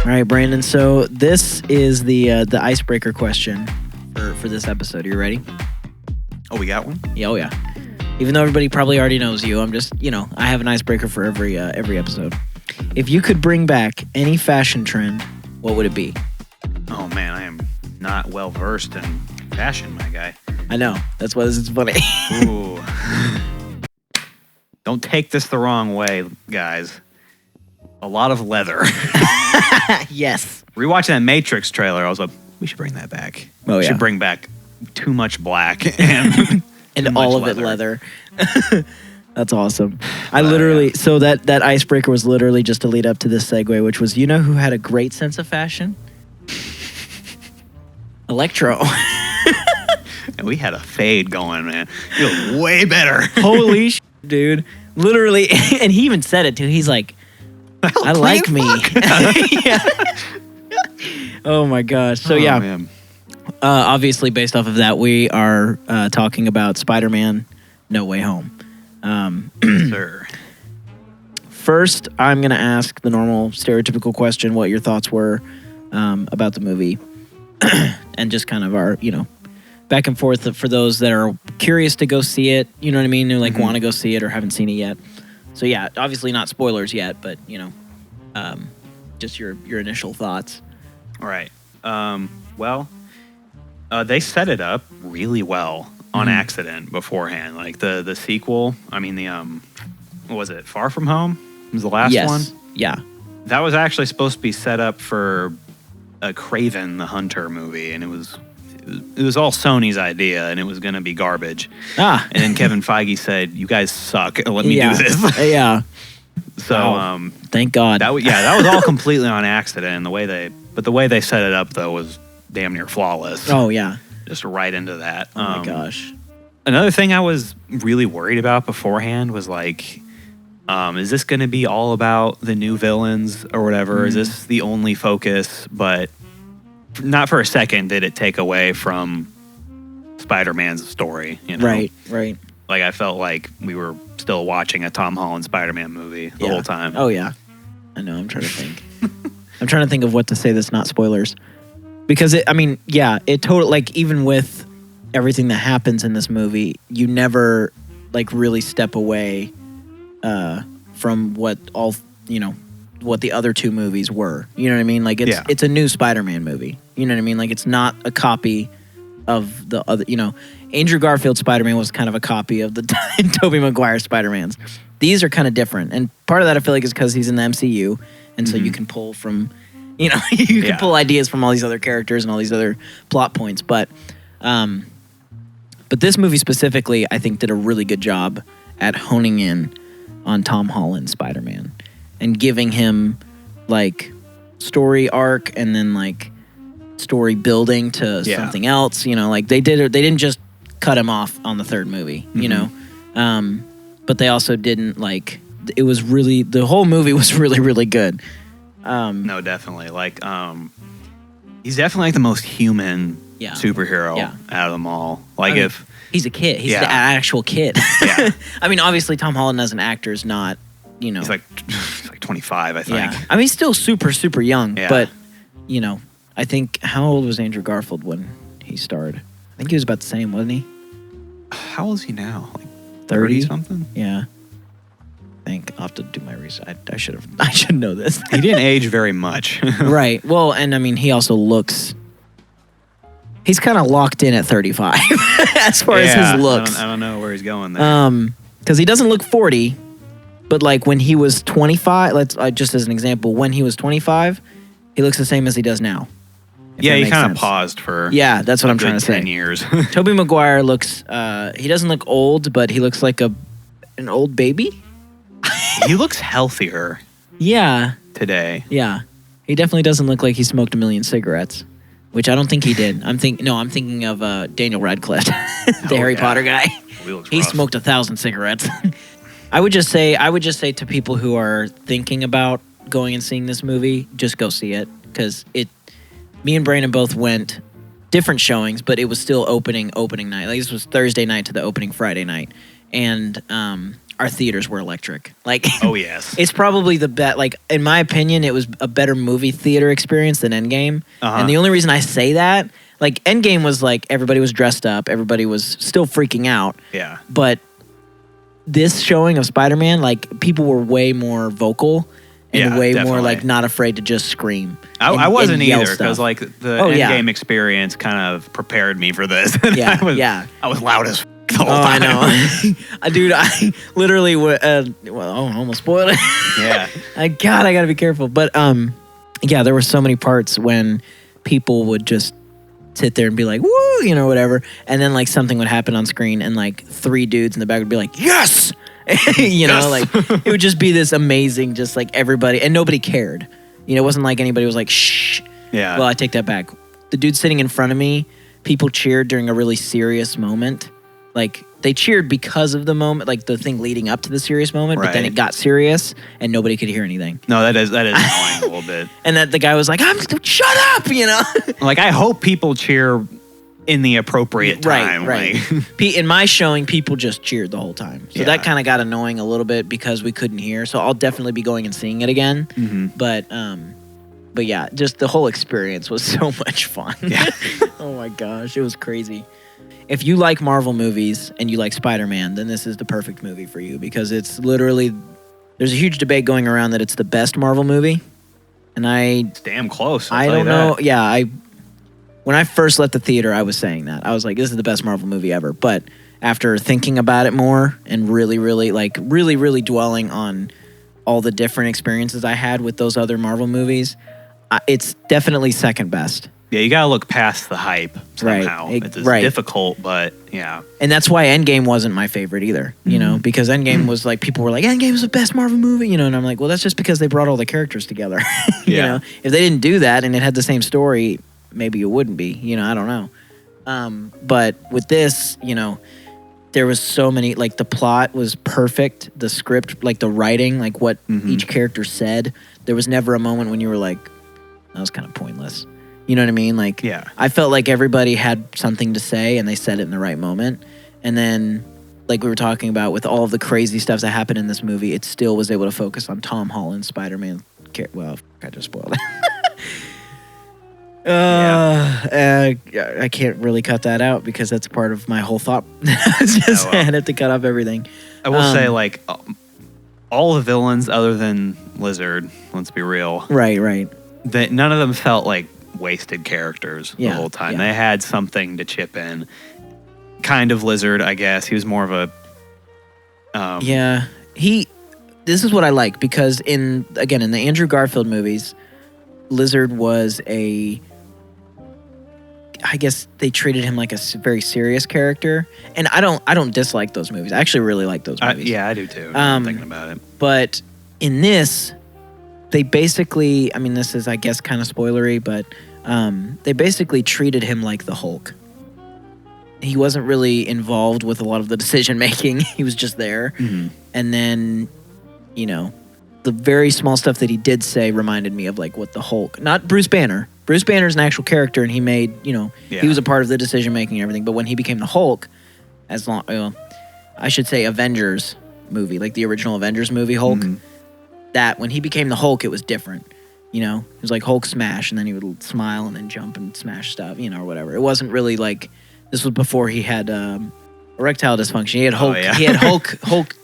All right, Brandon. So this is the icebreaker question for this episode. Are you ready? Oh, we got one? Yeah, oh yeah. Even though everybody probably already knows you, I'm just, I have an icebreaker for every episode. If you could bring back any fashion trend, what would it be? Oh man, I am not well versed in fashion, my guy. I know. That's why this is funny. Ooh. Don't take this the wrong way, guys. A lot of leather. Yes. Rewatching that Matrix trailer, I was like, we should bring that back. Oh, We yeah. should bring back too much black and And all of it leather. That's awesome. I literally, so that icebreaker was literally just to lead up to this segue, which was, who had a great sense of fashion? Electro. And we had a fade going, man. You look way better. Holy dude. Literally, and he even said it too. He's like, I like me. Yeah. Oh my gosh. So man. Obviously based off of that, we are talking about Spider-Man No Way Home. Sir. First, I'm going to ask the normal stereotypical question, what your thoughts were about the movie. And just kind of our, back and forth for those that are curious to go see it, you know what I mean? Who want to go see it or haven't seen it yet. So yeah, obviously not spoilers yet, but just your initial thoughts. All right. They set it up really well on accident beforehand. Like the sequel, what was it? Far From Home was the last one? Yeah. That was actually supposed to be set up for a Kraven the Hunter movie, and it was all Sony's idea, and it was going to be garbage. And then Kevin Feige said, "You guys suck. Let me do this." Yeah. So, thank God. That was all completely on accident. And the way they set it up though was damn near flawless. Oh yeah. Just right into that. Oh my gosh. Another thing I was really worried about beforehand was like, is this going to be all about the new villains or whatever? Is this the only focus? But not for a second did it take away from Spider-Man's story. Right. Like I felt like we were still watching a Tom Holland Spider-Man movie the whole time. Oh yeah. I know. I'm trying to think. I'm trying to think of what to say that's not spoilers. Because it totally, like, even with everything that happens in this movie, you never, like, really step away from what the other two movies were. You know what I mean? Like, it's a new Spider-Man movie. You know what I mean? Like, it's not a copy of the other, Andrew Garfield's Spider-Man was kind of a copy of the Tobey Maguire Spider-Mans. These are kind of different. And part of that, I feel like, is because he's in the MCU. And so you can pull from... you can pull ideas from all these other characters and all these other plot points, but this movie specifically, I think, did a really good job at honing in on Tom Holland's Spider-Man and giving him like story arc and then like story building to something else. Like they didn't just cut him off on the third movie, but they also didn't like. It was really the whole movie was really, really good. No, definitely. Like, he's definitely like the most human superhero out of them all. Like, if he's a kid, he's the actual kid. Yeah. Obviously, Tom Holland as an actor is not, he's like 25, I think. Yeah. He's still super, super young. Yeah. But, I think how old was Andrew Garfield when he starred? I think he was about the same, wasn't he? How old is he now? Like 30 something? Yeah. I'll have to do my research. I should know this. He didn't age very much. Right. Well, and he also looks... He's kind of locked in at 35 as far as his looks. I don't know where he's going there. Because he doesn't look 40, but like when he was 25, just as an example, when he was 25, he looks the same as he does now. Yeah, he kind of paused for... Yeah, that's what I'm trying to say. 10 years. Tobey Maguire looks... he doesn't look old, but he looks like an old baby. He looks healthier. Yeah. Today. Yeah. He definitely doesn't look like he smoked 1 million cigarettes, which I don't think he did. I'm thinking of Daniel Radcliffe, the Harry Potter guy. He smoked 1,000 cigarettes. I would just say to people who are thinking about going and seeing this movie, just go see it because me and Brandon both went different showings, but it was still opening night. Like this was Thursday night to the opening Friday night. And our theaters were electric. Like, Oh yes. it's probably the best. Like, in my opinion, it was a better movie theater experience than Endgame. And the only reason I say that, like, Endgame was like everybody was dressed up, everybody was still freaking out. Yeah. But this showing of Spider-Man, like, people were way more vocal and way more definitely. like not afraid to just scream. I wasn't yell either because stuff. like the yeah. Endgame experience kind of prepared me for this. Yeah, I was loud as the whole Oh, time. I know. Dude, I literally I almost spoiled it. Yeah. I gotta be careful. But yeah, there were so many parts when people would just sit there and be like, woo, you know, whatever. And then like something would happen on screen and like 3 dudes in the back would be like, yes! You know, like it would just be this amazing, just like everybody, and nobody cared. You know, it wasn't like anybody was like, shh. Yeah. Well, I take that back. The dude sitting in front of me, people cheered during a really serious moment. Like, they cheered because of the moment, like the thing leading up to the serious moment, but then Right. it got serious and nobody could hear anything. No, that is annoying a little bit. And that the guy was like, shut up, you know? Like, I hope people cheer in the appropriate time. Right. Like, In my showing, people just cheered the whole time. So Yeah. that kind of got annoying a little bit because we couldn't hear. So I'll definitely be going and seeing it again. But yeah, just the whole experience was so much fun. Yeah. Oh my gosh, it was crazy. If you like Marvel movies and you like Spider-Man, then this is the perfect movie for you because it's literally, there's a huge debate going around that it's the best Marvel movie. And it's damn close. I don't know. Yeah, when I first left the theater, I was saying that. I was like, this is the best Marvel movie ever. But after thinking about it more and really dwelling on all the different experiences I had with those other Marvel movies, it's definitely second best. Yeah, you gotta look past the hype somehow. Right. It's Right. difficult, but yeah. And that's why Endgame wasn't my favorite either, you know, because Endgame was like, people were like, Endgame is the best Marvel movie, you know, and I'm like, well, that's just because they brought all the characters together. You Yeah. know, if they didn't do that and it had the same story, maybe it wouldn't be, you know, I don't know. But with this, you know, there was so many, like the plot was perfect, the script, like the writing, like what each character said. There was never a moment when you were like, that was kind of pointless. You know what I mean? Like, Yeah. I felt like everybody had something to say and they said it in the right moment. And then, like we were talking about, with all of the crazy stuff that happened in this movie, it still was able to focus on Tom Holland's Spider-Man. Well, I just spoiled it. I can't really cut that out because that's part of my whole thought. I had to cut off everything. I will say, like, all the villains other than Lizard, let's be real, Right. that none of them felt like wasted characters the whole time. Yeah. They had something to chip in. Kind of Lizard, I guess. He was more of a... This is what I like because in the Andrew Garfield movies, Lizard was I guess they treated him like a very serious character, and I don't dislike those movies. I actually really like those movies. Yeah, I do too. I'm thinking about it. But in this, they basically, I mean, this is, I guess, kind of spoilery, but they basically treated him like the Hulk. He wasn't really involved with a lot of the decision making. He was just there. And then, you know, the very small stuff that he did say reminded me of like what the Hulk, not Bruce Banner. Bruce Banner's an actual character and he made, you know, he was a part of the decision making and everything. But when he became the Hulk, I should say Avengers movie, like the original Avengers movie Hulk, that when he became the Hulk, it was different. You know, it was like Hulk smash, and then he would smile and then jump and smash stuff, you know, or whatever. It wasn't really like, this was before he had erectile dysfunction. He had Hulk, he had Hulk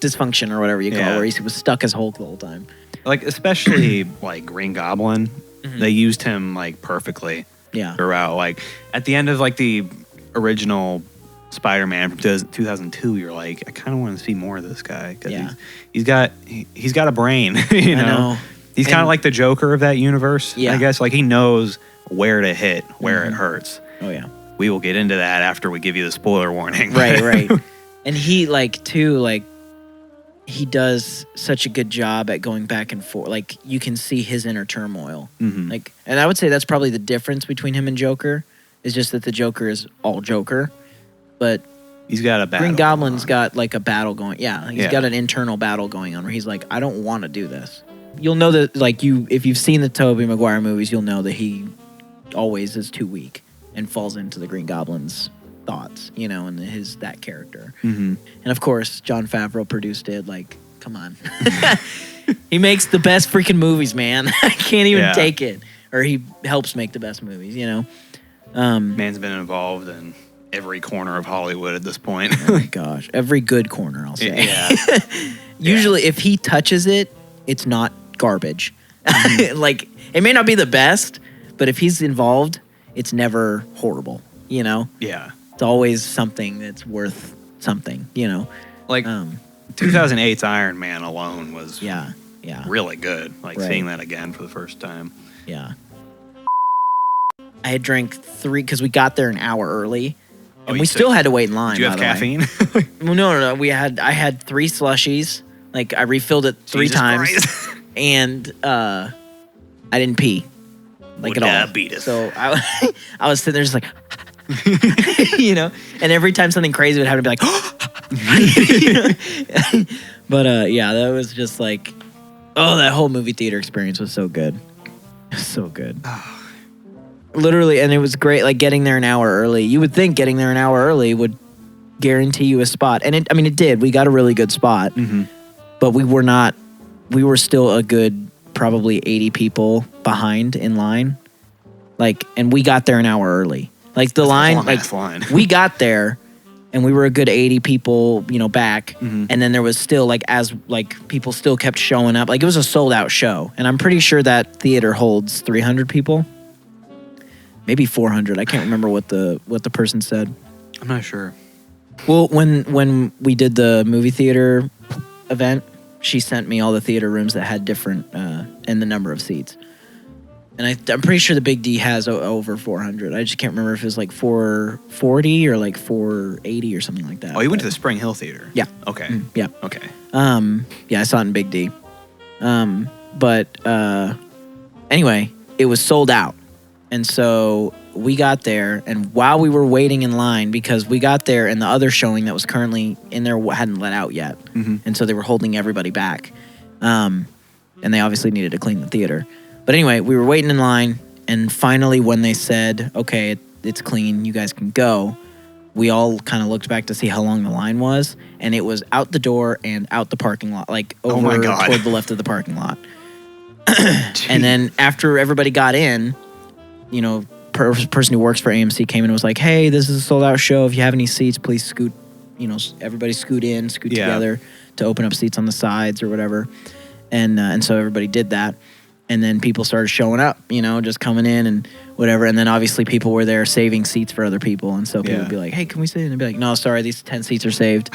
dysfunction or whatever you call it, where he was stuck as Hulk the whole time. Like, especially like Green Goblin, they used him like perfectly throughout. Like at the end of like the original Spider-Man from 2002, you're like, I kind of want to see more of this guy because he's got a brain. You know? He's kind of like the Joker of that universe. I guess like he knows where to hit, where it hurts. Oh yeah. We will get into that after we give you the spoiler warning. Right. And he he does such a good job at going back and forth. Like you can see his inner turmoil. Like, and I would say that's probably the difference between him and Joker is just that the Joker is all Joker, but he's got a battle. Green Goblin's got like a battle going. Yeah, he's got an internal battle going on where he's like, I don't want to do this. You'll know that, like if you've seen the Tobey Maguire movies, you'll know that he always is too weak and falls into the Green Goblin's thoughts, you know, and that character. Mm-hmm. And of course, Jon Favreau produced it. Like, come on. He makes the best freaking movies, man. I can't even take it. Or he helps make the best movies, you know. Man's been involved in every corner of Hollywood at this point. Oh my gosh. Every good corner, I'll say. Yeah. Usually, if he touches it, it's not garbage. Like, it may not be the best, but if he's involved, it's never horrible, you know? Yeah. It's always something that's worth something, you know? Like, 2008's Iron Man alone was yeah. really good. Like, seeing that again for the first time. Yeah. I had drank 3 because we got there an hour early, and we still had to wait in line. Did you have caffeine? Well, no. I had 3 slushies. Like, I refilled it 3 times, and I didn't pee, like, at all. Diabetes. So I was sitting there just like, you know, and every time something crazy would happen, I'd be like, but yeah, that was just like, that whole movie theater experience was so good, so good. Literally, and it was great. Like, getting there an hour early. You would think getting there an hour early would guarantee you a spot, and it did. We got a really good spot, but we were not. We were still a good probably 80 people behind in line. Like, and we got there an hour early. Like, the line, we got there, and we were a good 80 people, you know, back, and then there was still, like, people still kept showing up. Like, it was a sold out show, and I'm pretty sure that theater holds 300 people. Maybe 400. I can't remember what the person said. I'm not sure. Well, when we did the movie theater event, she sent me all the theater rooms that had different and the number of seats. And I'm pretty sure the Big D has over 400. I just can't remember if it was like 440 or like 480 or something like that. Oh, you went to the Spring Hill Theater? Yeah. Okay. Yeah. Okay. Yeah, I saw it in Big D. But anyway, it was sold out. And so we got there, and while we were waiting in line, because we got there and the other showing that was currently in there hadn't let out yet. And so they were holding everybody back. And they obviously needed to clean the theater. But anyway, we were waiting in line, and finally when they said, okay, it's clean, you guys can go, we all kind of looked back to see how long the line was, and it was out the door and out the parking lot, like over toward the left of the parking lot. And then after everybody got in, you know, person who works for AMC came in and was like, hey, this is a sold out show. If you have any seats, please scoot, you know, everybody scoot together to open up seats on the sides or whatever. And so everybody did that. And then people started showing up, you know, just coming in and whatever. And then obviously people were there saving seats for other people. And so people would be like, hey, can we sit? And they'd be like, no, sorry, these 10 seats are saved.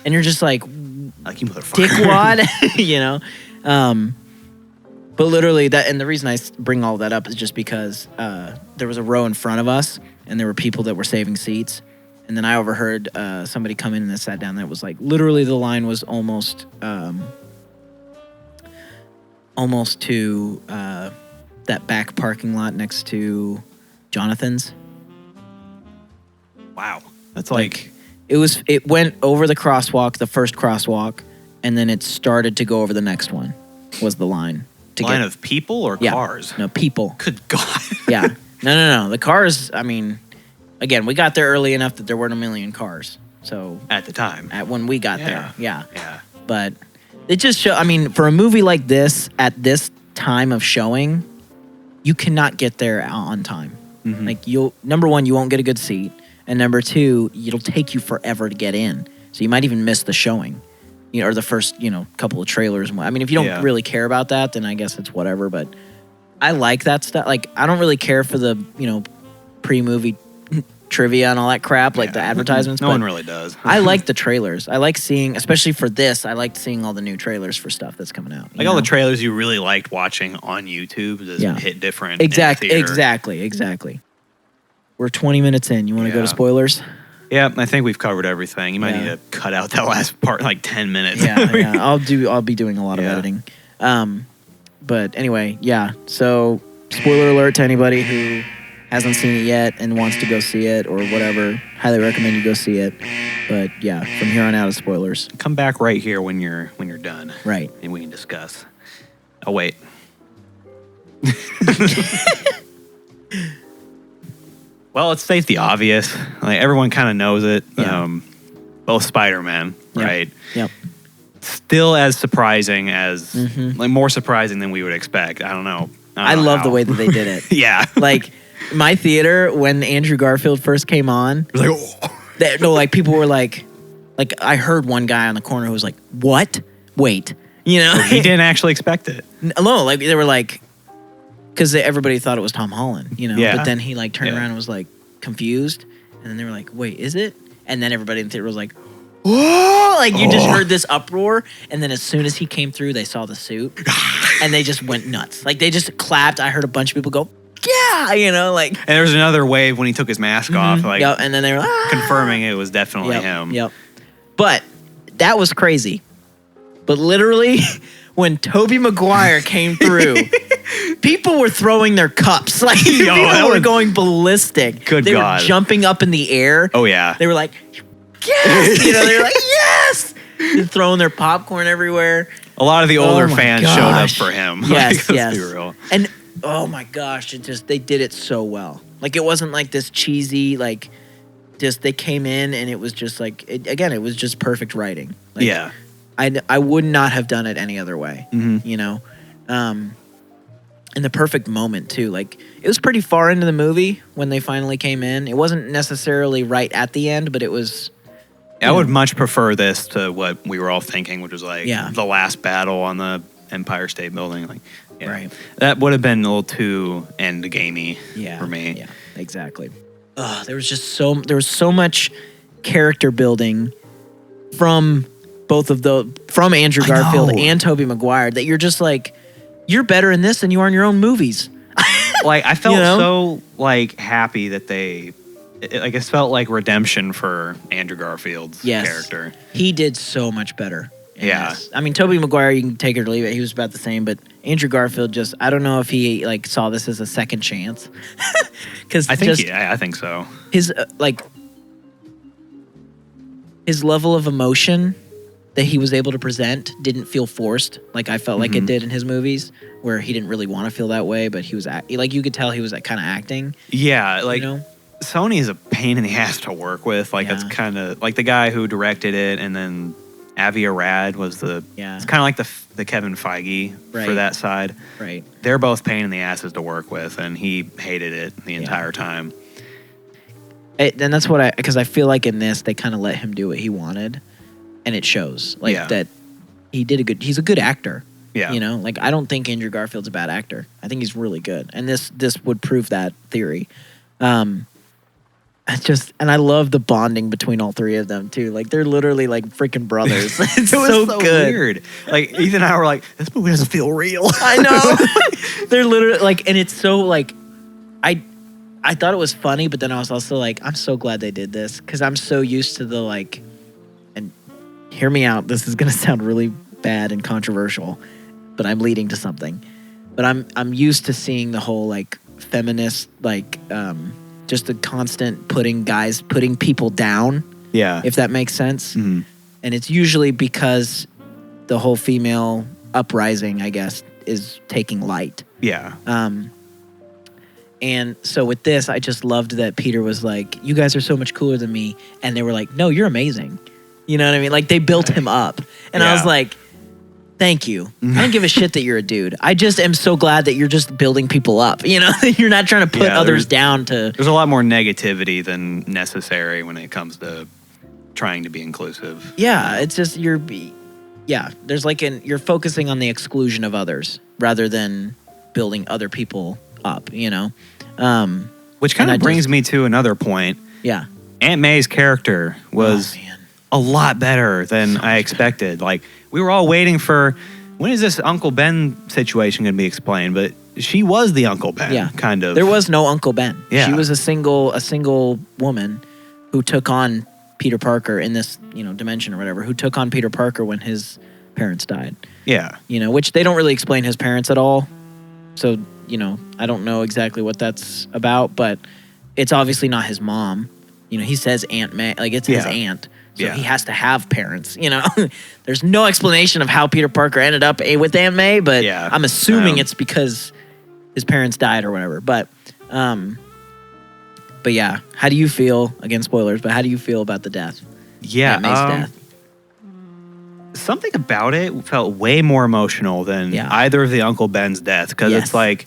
And you're just like you motherfucker. Dickwad, you know? But literally that, and the reason I bring all that up is just because there was a row in front of us and there were people that were saving seats. And then I overheard somebody come in and sat down that was like, literally the line was almost to that back parking lot next to Jonathan's. Wow. That's like it went over the crosswalk, the first crosswalk, and then it started to go over the next one was the line. Of people or cars? No, people. Good God. Yeah. No. The cars, I mean, again, we got there early enough that there weren't a million cars. So at the time. When we got there. Yeah. Yeah. But it just shows, I mean, for a movie like this, at this time of showing, you cannot get there on time. Like, number one, you won't get a good seat. And number two, it'll take you forever to get in. So you might even miss the showing. You know, or the first, you know, couple of trailers. I mean, if you don't really care about that, then I guess it's whatever. But I like that stuff. Like, I don't really care for the, you know, pre-movie trivia and all that crap, like the advertisements. No one really does. I like the trailers. I like seeing, especially for this, I liked seeing all the new trailers for stuff that's coming out. Like all the trailers you really liked watching on YouTube just hit different. Exactly. We're 20 minutes in. You want to go to spoilers? Yeah, I think we've covered everything. You might need to cut out that last part, like 10 minutes. Yeah. I'll be doing a lot of editing. But anyway, so spoiler alert to anybody who hasn't seen it yet and wants to go see it or whatever. Highly recommend you go see it. But yeah, from here on out is spoilers. Come back right here when you're done. Right. And we can discuss. Oh wait. Well, let's state the obvious. Like everyone kind of knows it. Yeah. Both Spider-Man, Yep. right? Yep. Still as surprising as like more surprising than we would expect. I don't know. I love the way that they did it. Yeah. Like my theater when Andrew Garfield first came on, It was like, like people were like I heard one guy on the corner who was like, "What? Wait." You know? he didn't actually expect it. No, like they were like, because everybody thought it was Tom Holland, you know. Yeah. But then he like turned around and was like confused, and then they were like, "Wait, is it?" And then everybody in the theater was like, "Whoa!" Like you just heard this uproar, and then as soon as he came through, they saw the suit, and they just went nuts. Like they just clapped. I heard a bunch of people go, "Yeah!" You know, like. And there was another wave when he took his mask off, like Yep, and then they were confirming it was definitely Yep, him. Yep. But that was crazy. But literally, when Tobey Maguire came through, people were throwing their cups. Like people were going ballistic. Good they God. were jumping up in the air. Oh yeah. They were like, yes! You know, they were like, yes! They're throwing their popcorn everywhere. A lot of the older my fans showed up gosh. for him. Yes, Like, yes. let's be real. And oh my gosh, they did it so well. Like it wasn't like this cheesy, like just they came in and it was just like, it was just perfect writing. Like, Yeah. I would not have done it any other way, you know? And the perfect moment, too. Like, it was pretty far into the movie when they finally came in. It wasn't necessarily right at the end, but it was... I would much prefer this to what we were all thinking, which was like the last battle on the Empire State Building. Like, Right. That would have been a little too end-gamey for me. Yeah, exactly. There was so much character building from... from Andrew Garfield and Tobey Maguire that you're just like, you're better in this than you are in your own movies. Like I felt You know? so like happy that it felt like redemption for Andrew Garfield's character. He did so much better. in Yeah. this. I mean, Tobey Maguire, you can take it or leave it. He was about the same, but Andrew Garfield I don't know if he like saw this as a second chance. Because I think so. His his level of emotion that he was able to present didn't feel forced like I felt like it did in his movies, where he didn't really want to feel that way, but he was like you could tell he was kind of acting. Yeah, like you know? Sony is a pain in the ass to work with. Like it's kind of like the guy who directed it, and then Avi Arad was it's kind of like the Kevin Feige for that side. Right. They're both pain in the asses to work with, and he hated it the entire time. And that's because I feel like in this they kind of let him do what he wanted, and it shows that he's a good actor. Yeah. You know, like I don't think Andrew Garfield's a bad actor. I think he's really good, and this would prove that theory. And I love the bonding between all three of them too. Like they're literally like freaking brothers. It's so good. Weird. Like Ethan and I were like, this movie doesn't feel real. I know. They're literally like, and it's so like, I thought it was funny, but then I was also like, I'm so glad they did this because I'm so used to the like, and hear me out. This is gonna sound really bad and controversial, but I'm leading to something. But I'm used to seeing the whole like feminist like just the constant putting people down. Yeah. If that makes sense. Mm-hmm. And it's usually because the whole female uprising, I guess, is taking light. Yeah. And so with this, I just loved that Peter was like, you guys are so much cooler than me. And they were like, no, you're amazing. You know what I mean? Like they built him up. And I was like, thank you. I don't give a shit that you're a dude. I just am so glad that you're just building people up. You know, you're not trying to put others down to... There's a lot more negativity than necessary when it comes to trying to be inclusive. Yeah, it's just there's like you're focusing on the exclusion of others rather than building other people up, you know? Which kind of brings me to another point. Yeah. Aunt May's character was a lot better than I expected. Like, we were all waiting for, when is this Uncle Ben situation going to be explained? But she was the Uncle Ben, kind of. There was no Uncle Ben. Yeah. She was a single woman who took on Peter Parker in this, dimension or whatever, who took on Peter Parker when his parents died. Yeah. Which they don't really explain his parents at all. So, I don't know exactly what that's about, but it's obviously not his mom. He says Aunt May, like it's his aunt. So he has to have parents, There's no explanation of how Peter Parker ended up with Aunt May, but I'm assuming it's because his parents died or whatever. But But yeah, how do you feel? Again, spoilers. But how do you feel about the death? Yeah, Aunt May's death. Something about it felt way more emotional than either of the Uncle Ben's death, because it's like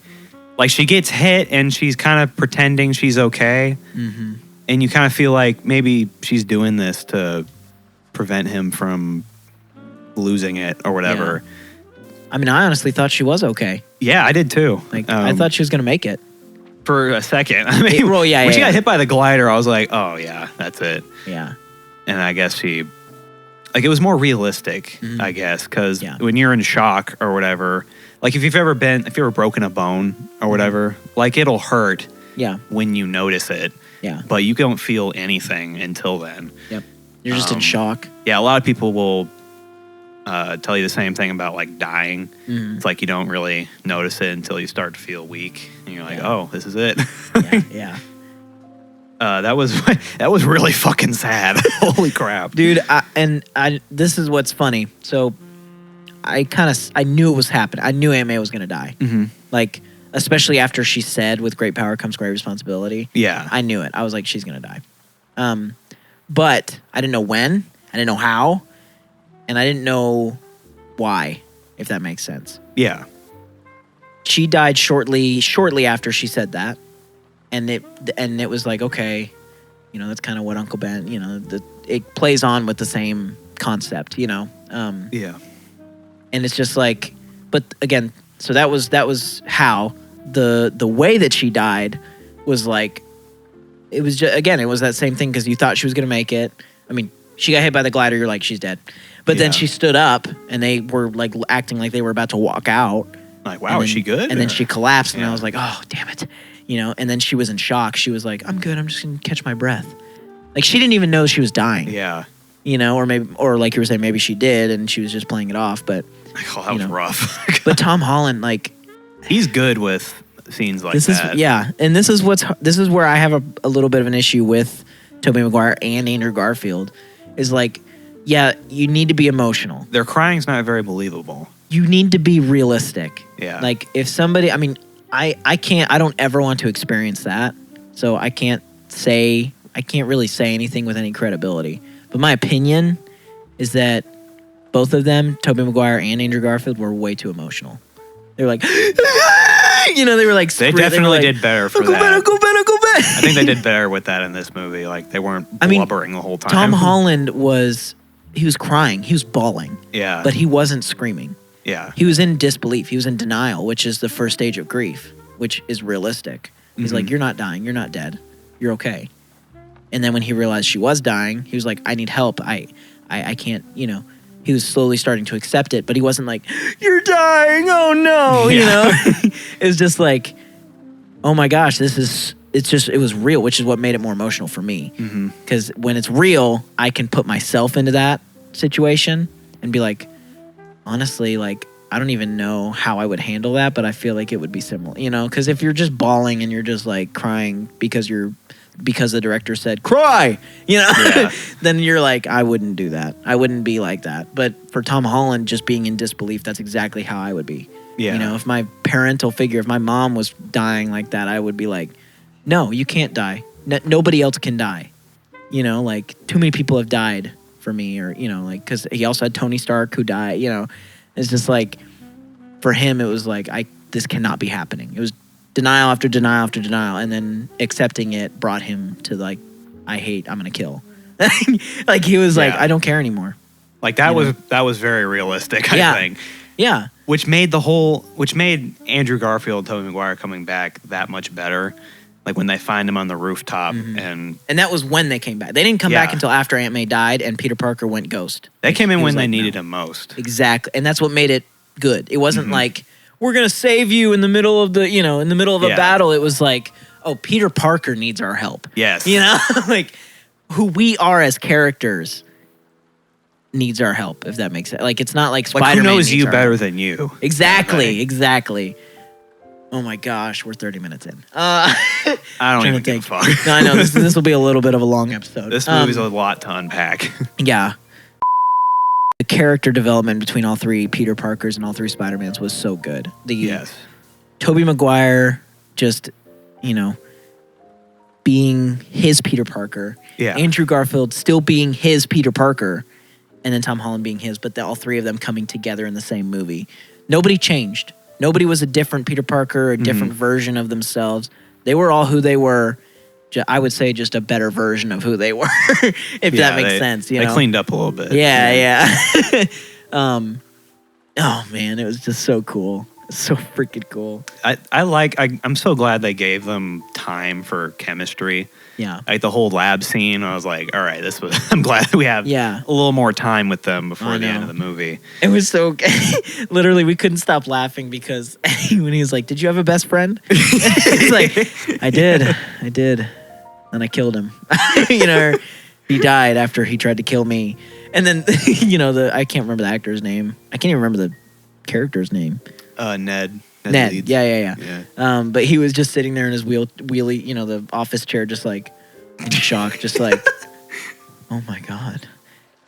she gets hit and she's kind of pretending she's okay, and you kind of feel like maybe she's doing this to prevent him from losing it or whatever. I mean, I honestly thought she was okay. Yeah, I did too. Like, I thought she was gonna make it for a second. I mean, when she got hit by the glider, I was like, oh yeah, that's it. Yeah. And I guess it was more realistic, I guess, because when you're in shock or whatever, like if you've ever broken a bone or whatever, like it'll hurt when you notice it. Yeah. But you don't feel anything until then. Yep. You're just in shock. Yeah, a lot of people will tell you the same thing about like dying. It's like you don't really notice it until you start to feel weak. And you're like, oh, this is it. Yeah. That was really fucking sad. Holy crap, dude! This is what's funny. So, I knew it was happening. I knew Aunt May was gonna die. Like, especially after she said, "With great power comes great responsibility." Yeah, I knew it. I was like, she's gonna die. But I didn't know when. I didn't know how, and I didn't know why. If that makes sense. Yeah. She died shortly after she said that. And it was like, okay, you know, that's kind of what Uncle Ben, you know, it plays on with the same concept, you know. Yeah. And it's just like, but again, so that was how the way that she died was like, it was just, again, it was that same thing because you thought she was gonna make it. I mean, she got hit by the glider, you're like, she's dead. But then she stood up and they were like acting like they were about to walk out. Like, wow, is she good? And then she collapsed and I was like, oh, damn it. You know, and then she was in shock. She was like, I'm good. I'm just going to catch my breath. Like, she didn't even know she was dying. Yeah. You know, or like you were saying, maybe she did and she was just playing it off. But, that was rough. But Tom Holland, like... He's good with scenes like that. Yeah. And this is where I have a little bit of an issue with Tobey Maguire and Andrew Garfield. Is like, yeah, you need to be emotional. Their crying's not very believable. You need to be realistic. Yeah. Like, if somebody... I mean... I don't ever want to experience that. So I can't really say anything with any credibility. But my opinion is that both of them, Tobey Maguire and Andrew Garfield, were way too emotional. They were like, you know, they were like... They definitely did better for that. Uncle Ben. I think they did better with that in this movie. Like, they weren't blubbering the whole time. Tom Holland he was crying. He was bawling. Yeah. But he wasn't screaming. Yeah. He was in disbelief. He was in denial, which is the first stage of grief, which is realistic. He's like, you're not dying. You're not dead. You're okay. And then when he realized she was dying, he was like, I need help. I can't, you know. He was slowly starting to accept it, but he wasn't like, you're dying. Oh, no. You know. It was just like, oh, my gosh, it was real, which is what made it more emotional for me. Because when it's real, I can put myself into that situation and be like, honestly, like, I don't even know how I would handle that, but I feel like it would be similar, you know? Because if you're just bawling and you're just, like, crying because the director said, cry, you know? Then you're like, I wouldn't do that. I wouldn't be like that. But for Tom Holland, just being in disbelief, that's exactly how I would be. Yeah. You know, if my parental figure, if my mom was dying like that, I would be like, no, you can't die. Nobody else can die. You know, like, too many people have died for me, or, you know, like, because he also had Tony Stark who died, you know. It's just like, for him, it was like, this cannot be happening. It was denial after denial after denial, and then accepting it brought him to, like, I'm gonna kill. Like, he was like, I don't care anymore. Like, that was very realistic, I think. Yeah. Which made Andrew Garfield, Tobey Maguire coming back that much better. Like, when they find him on the rooftop. And that was when they came back. They didn't come back until after Aunt May died and Peter Parker went ghost. They came in when they needed him most. Exactly. And that's what made it good. It wasn't like, we're going to save you in the middle of a battle. It was like, oh, Peter Parker needs our help. Yes. You know? Like, who we are as characters needs our help, if that makes sense. Like, it's not like Spider-Man who knows you better than you? Exactly. Oh my gosh, we're 30 minutes in. I don't even give a fuck. No, I know, this will be a little bit of a long episode. This movie's a lot to unpack. Yeah. The character development between all three Peter Parkers and all three Spider-Mans was so good. Tobey Maguire, just, you know, being his Peter Parker. Yeah. Andrew Garfield still being his Peter Parker. And then Tom Holland being his, but all three of them coming together in the same movie. Nobody changed. Nobody was a different Peter Parker, a different version of themselves. They were all who they were. I would say just a better version of who they were, if that makes sense. You know? They cleaned up a little bit. Yeah. Oh, man, it was just so cool. So freaking cool. I'm so glad they gave them time for chemistry. Yeah. Like the whole lab scene, I was like, all right, I'm glad we have a little more time with them before the end of the movie. It was so, literally, we couldn't stop laughing because when he was like, did you have a best friend? He's like, I did. And I killed him. He died after he tried to kill me. And then, I can't remember the actor's name. I can't even remember the character's name. Ned. Ned. Yeah. But he was just sitting there in his wheelie, the office chair, just like in shock, just like, oh my God.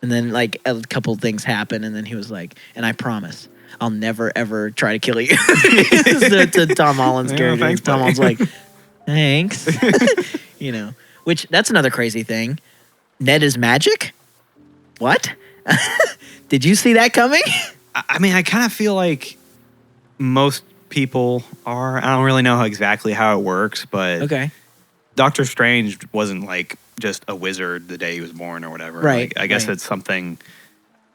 And then like a couple things happened, and then he was like, and I promise I'll never ever try to kill you. to Tom Holland's character. Thanks, Tom Holland's like, thanks. Which that's another crazy thing. Ned is magic? What? Did you see that coming? I mean, I kind of feel like most people are. I don't really know exactly how it works, but okay. Doctor Strange wasn't like just a wizard the day he was born or whatever. Right. Like, I guess it's something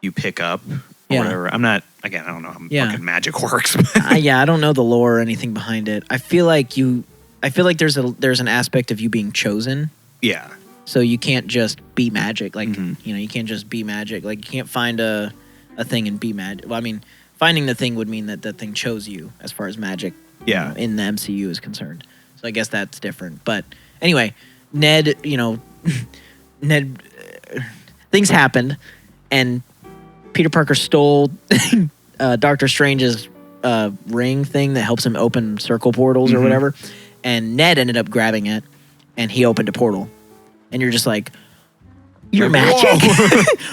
you pick up or whatever. I don't know how fucking magic works. I don't know the lore or anything behind it. I feel like there's an aspect of you being chosen. Yeah. So you can't just be magic. Like, you can't just be magic. Like, you can't find a thing and be magic. Well, I mean, finding the thing would mean that the thing chose you as far as magic in the MCU is concerned. So I guess that's different. But anyway, Ned, things happened, and Peter Parker stole Doctor Strange's ring thing that helps him open circle portals or whatever, and Ned ended up grabbing it, and he opened a portal. And you're just like, you're magic?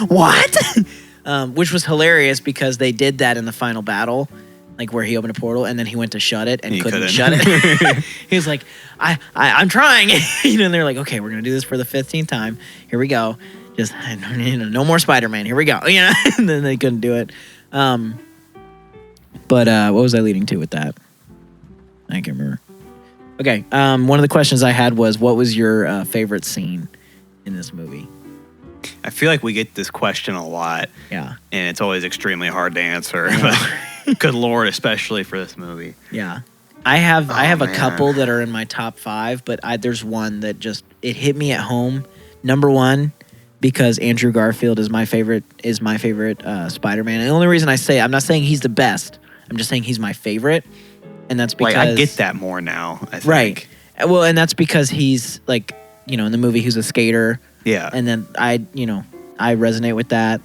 What? Which was hilarious because they did that in the final battle, like where he opened a portal and then he went to shut it and couldn't shut it. He was like, I'm trying. And they're like, okay, we're going to do this for the 15th time. Here we go. Just, no more Spider-Man. Here we go. And then they couldn't do it. But what was I leading to with that? I can't remember. Okay, one of the questions I had was, what was your favorite scene in this movie? I feel like we get this question a lot. Yeah. And it's always extremely hard to answer. But good Lord, especially for this movie. Yeah. I have a couple that are in my top 5, but there's one that just, it hit me at home. Number 1, because Andrew Garfield is my favorite Spider-Man. And the only reason I say, I'm not saying he's the best. I'm just saying he's my favorite. And that's because I get that more now, I think. Right. Well, and that's because he's like, in the movie he's a skater. Yeah. And then I resonate with that.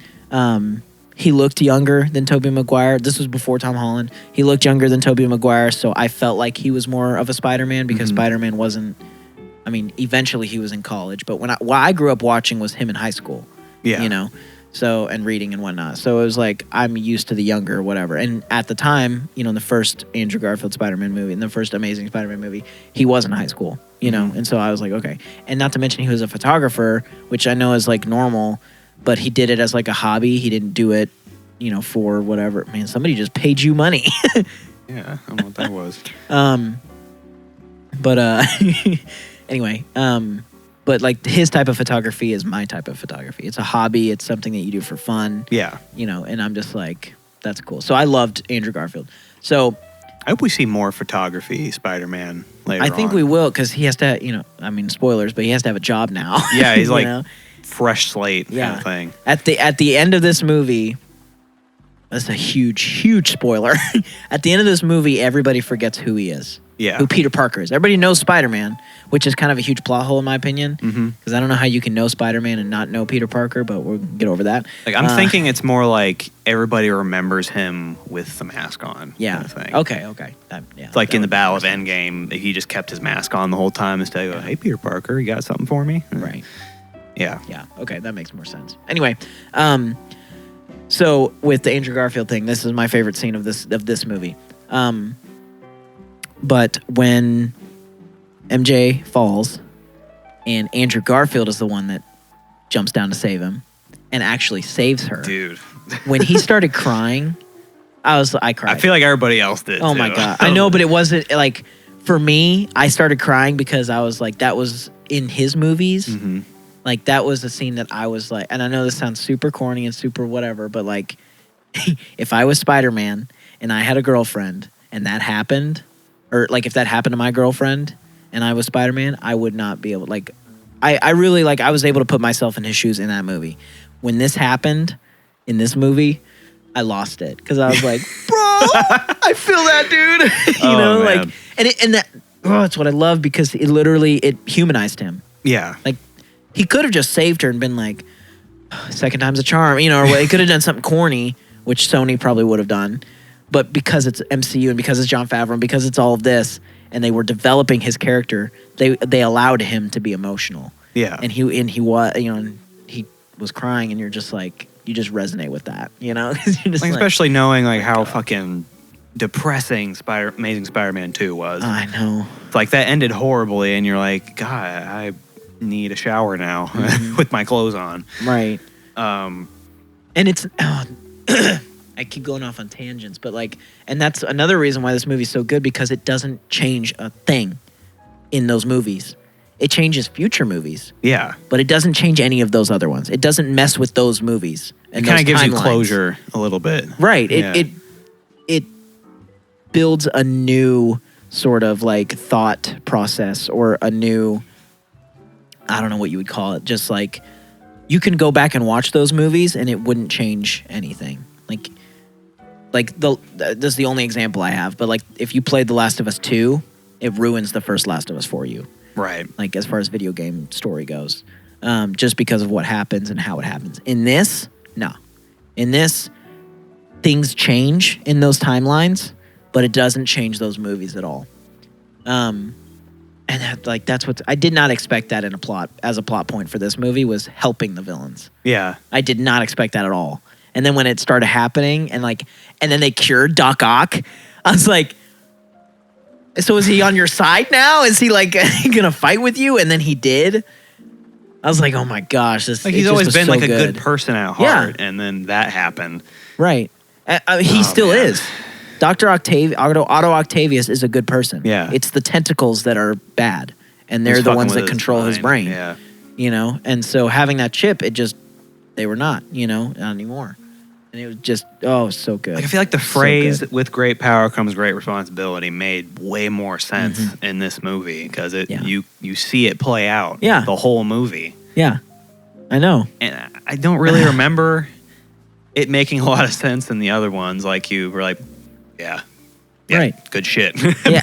He looked younger than Tobey Maguire. This was before Tom Holland. He looked younger than Tobey Maguire, so I felt like he was more of a Spider-Man because Spider-Man wasn't, eventually he was in college, but what I grew up watching was him in high school. Yeah. So, and reading and whatnot. So it was like, I'm used to the younger, whatever. And at the time, in the first Andrew Garfield Spider-Man movie, in the first Amazing Spider-Man movie, he was in high school, And so I was like, okay. And not to mention he was a photographer, which I know is like normal, but he did it as like a hobby. He didn't do it, for whatever. Man, somebody just paid you money. Yeah, I don't know what that was. Anyway, but like his type of photography is my type of photography. It's a hobby. It's something that you do for fun. Yeah. And I'm just like, that's cool. So I loved Andrew Garfield. So I hope we see more photography Spider-Man later on. I think we will because he has to, spoilers, but he has to have a job now. Yeah, he's like fresh slate kind of thing. At the end of this movie, that's a huge, huge spoiler. At the end of this movie, everybody forgets who he is. Yeah. Who Peter Parker is. Everybody knows Spider-Man, which is kind of a huge plot hole in my opinion. Because I don't know how you can know Spider-Man and not know Peter Parker, but we'll get over that. Like I'm thinking it's more like everybody remembers him with the mask on. Yeah. Kind of thing. Okay. It's like in the Battle of Endgame, he just kept his mask on the whole time instead of, hey, Peter Parker, you got something for me? Right. Yeah. Yeah. Okay, that makes more sense. Anyway, so with the Andrew Garfield thing, this is my favorite scene of this movie. But when MJ falls and Andrew Garfield is the one that jumps down to save him and actually saves her. Dude. When he started crying, I cried. I feel like everybody else did. Oh my God. I know, but it wasn't like, for me, I started crying because I was like, that was in his movies. Mm-hmm. Like, that was the scene that I was like, and I know this sounds super corny and super whatever, but like, if I was Spider-Man and I had a girlfriend and that happened, or like if that happened to my girlfriend and I was Spider-Man, I would not be able, like, I really, like, I was able to put myself in his shoes in that movie. When this happened in this movie, I lost it because I was like, bro, I feel that, dude. You know, man. Like, and that, it's what I love because it humanized him. Yeah. Like, he could have just saved her and been like, second time's a charm, you know, or he could have done something corny, which Sony probably would have done. But because it's MCU and because it's Jon Favreau and because it's all of this, and they were developing his character, they allowed him to be emotional. Yeah. And he was, you know, he was crying, and you're just like, you just resonate with that, you know? You're just like, especially knowing like how fucking depressing Amazing Spider-Man 2 was. I know. Like, that ended horribly, and you're like, God, I need a shower now with my clothes on. Right. And it's I keep going off on tangents, but like, and that's another reason why this movie's so good, because it doesn't change a thing in those movies. It changes future movies. Yeah. But it doesn't change any of those other ones. It doesn't mess with those movies. And it kind of gives you closure a little bit. Right. Yeah. It builds a new sort of like thought process, or a new, I don't know what you would call it. Just like, you can go back and watch those movies and it wouldn't change anything. This is the only example I have, but like, if you played The Last of Us 2, it ruins the first Last of Us for you. Right. Like, as far as video game story goes. Just because of what happens and how it happens. In this, no. In this, things change in those timelines, but it doesn't change those movies at all. And that's what I did not expect that in a plot, as a plot point for this movie, was helping the villains. Yeah. I did not expect that at all. And then when it started happening, and then they cured Doc Ock, I was like, so is he on your side now? Is he like gonna fight with you? And then he did. I was like, oh my gosh, this. Like, he's always been like a good person at heart, yeah. And then that happened. Right. He still is. Dr. Otto Octavius is a good person. Yeah. It's the tentacles that are bad, and they're the ones that control his brain. Yeah. You know, and so having that chip, they were not, you know, not anymore. And it was just, so good. Like, I feel like the phrase "with great power comes great responsibility" made way more sense in this movie, because you see it play out the whole movie. Yeah, I know. And I don't really remember it making a lot of sense in the other ones. Like, you were like, yeah, right, good shit. yeah.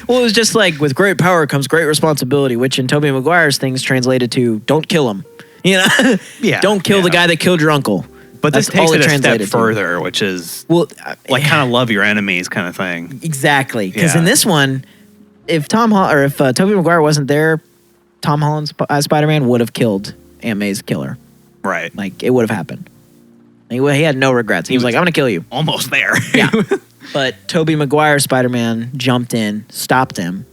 Well, it was just like, with great power comes great responsibility, which in Tobey Maguire's things translated to "don't kill him." You know, don't kill the guy that killed your uncle. But this takes it a step further, which is like, kind of love your enemies kind of thing. Exactly, because in this one, if Tobey Maguire wasn't there, Tom Holland's Spider-Man would have killed Aunt May's killer. Right. Like, it would have happened. He had no regrets. He was like, I'm going to kill you. Almost there. Yeah. But Tobey Maguire's Spider-Man jumped in, stopped him,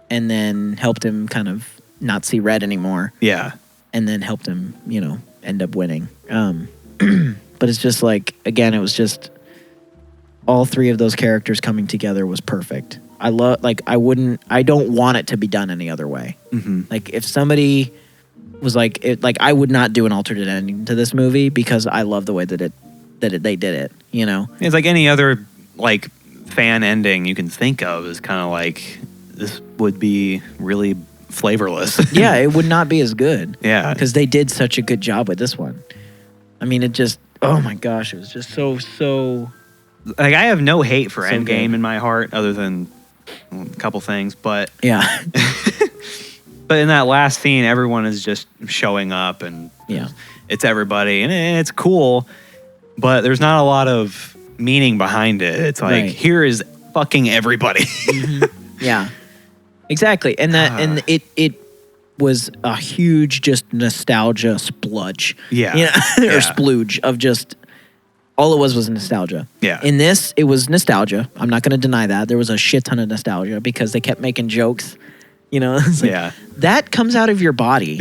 and then helped him kind of not see red anymore. Yeah. And then helped him, you know, end up winning. But it's just like, again, it was just all three of those characters coming together was perfect. I don't want it to be done any other way. Mm-hmm. Like, if somebody was like, I would not do an alternate ending to this movie, because I love the way that they did it, you know? It's like any other like fan ending you can think of, is kind of like, this would be really flavorless. Yeah, it would not be as good. Yeah. Because they did such a good job with this one. I mean, it just, oh my gosh, it was just so. Like, I have no hate for Endgame good in my heart, other than a couple things, but yeah. But in that last scene, everyone is just showing up, and it's everybody, and it's cool, but there's not a lot of meaning behind it. It's like, here is fucking everybody. Mm-hmm. Yeah, exactly, and it was a huge just nostalgia spludge. Yeah. You know? Or splooge of just, all it was nostalgia. Yeah. In this, it was nostalgia. I'm not going to deny that. There was a shit ton of nostalgia, because they kept making jokes You know, it's like, Yeah. that comes out of your body.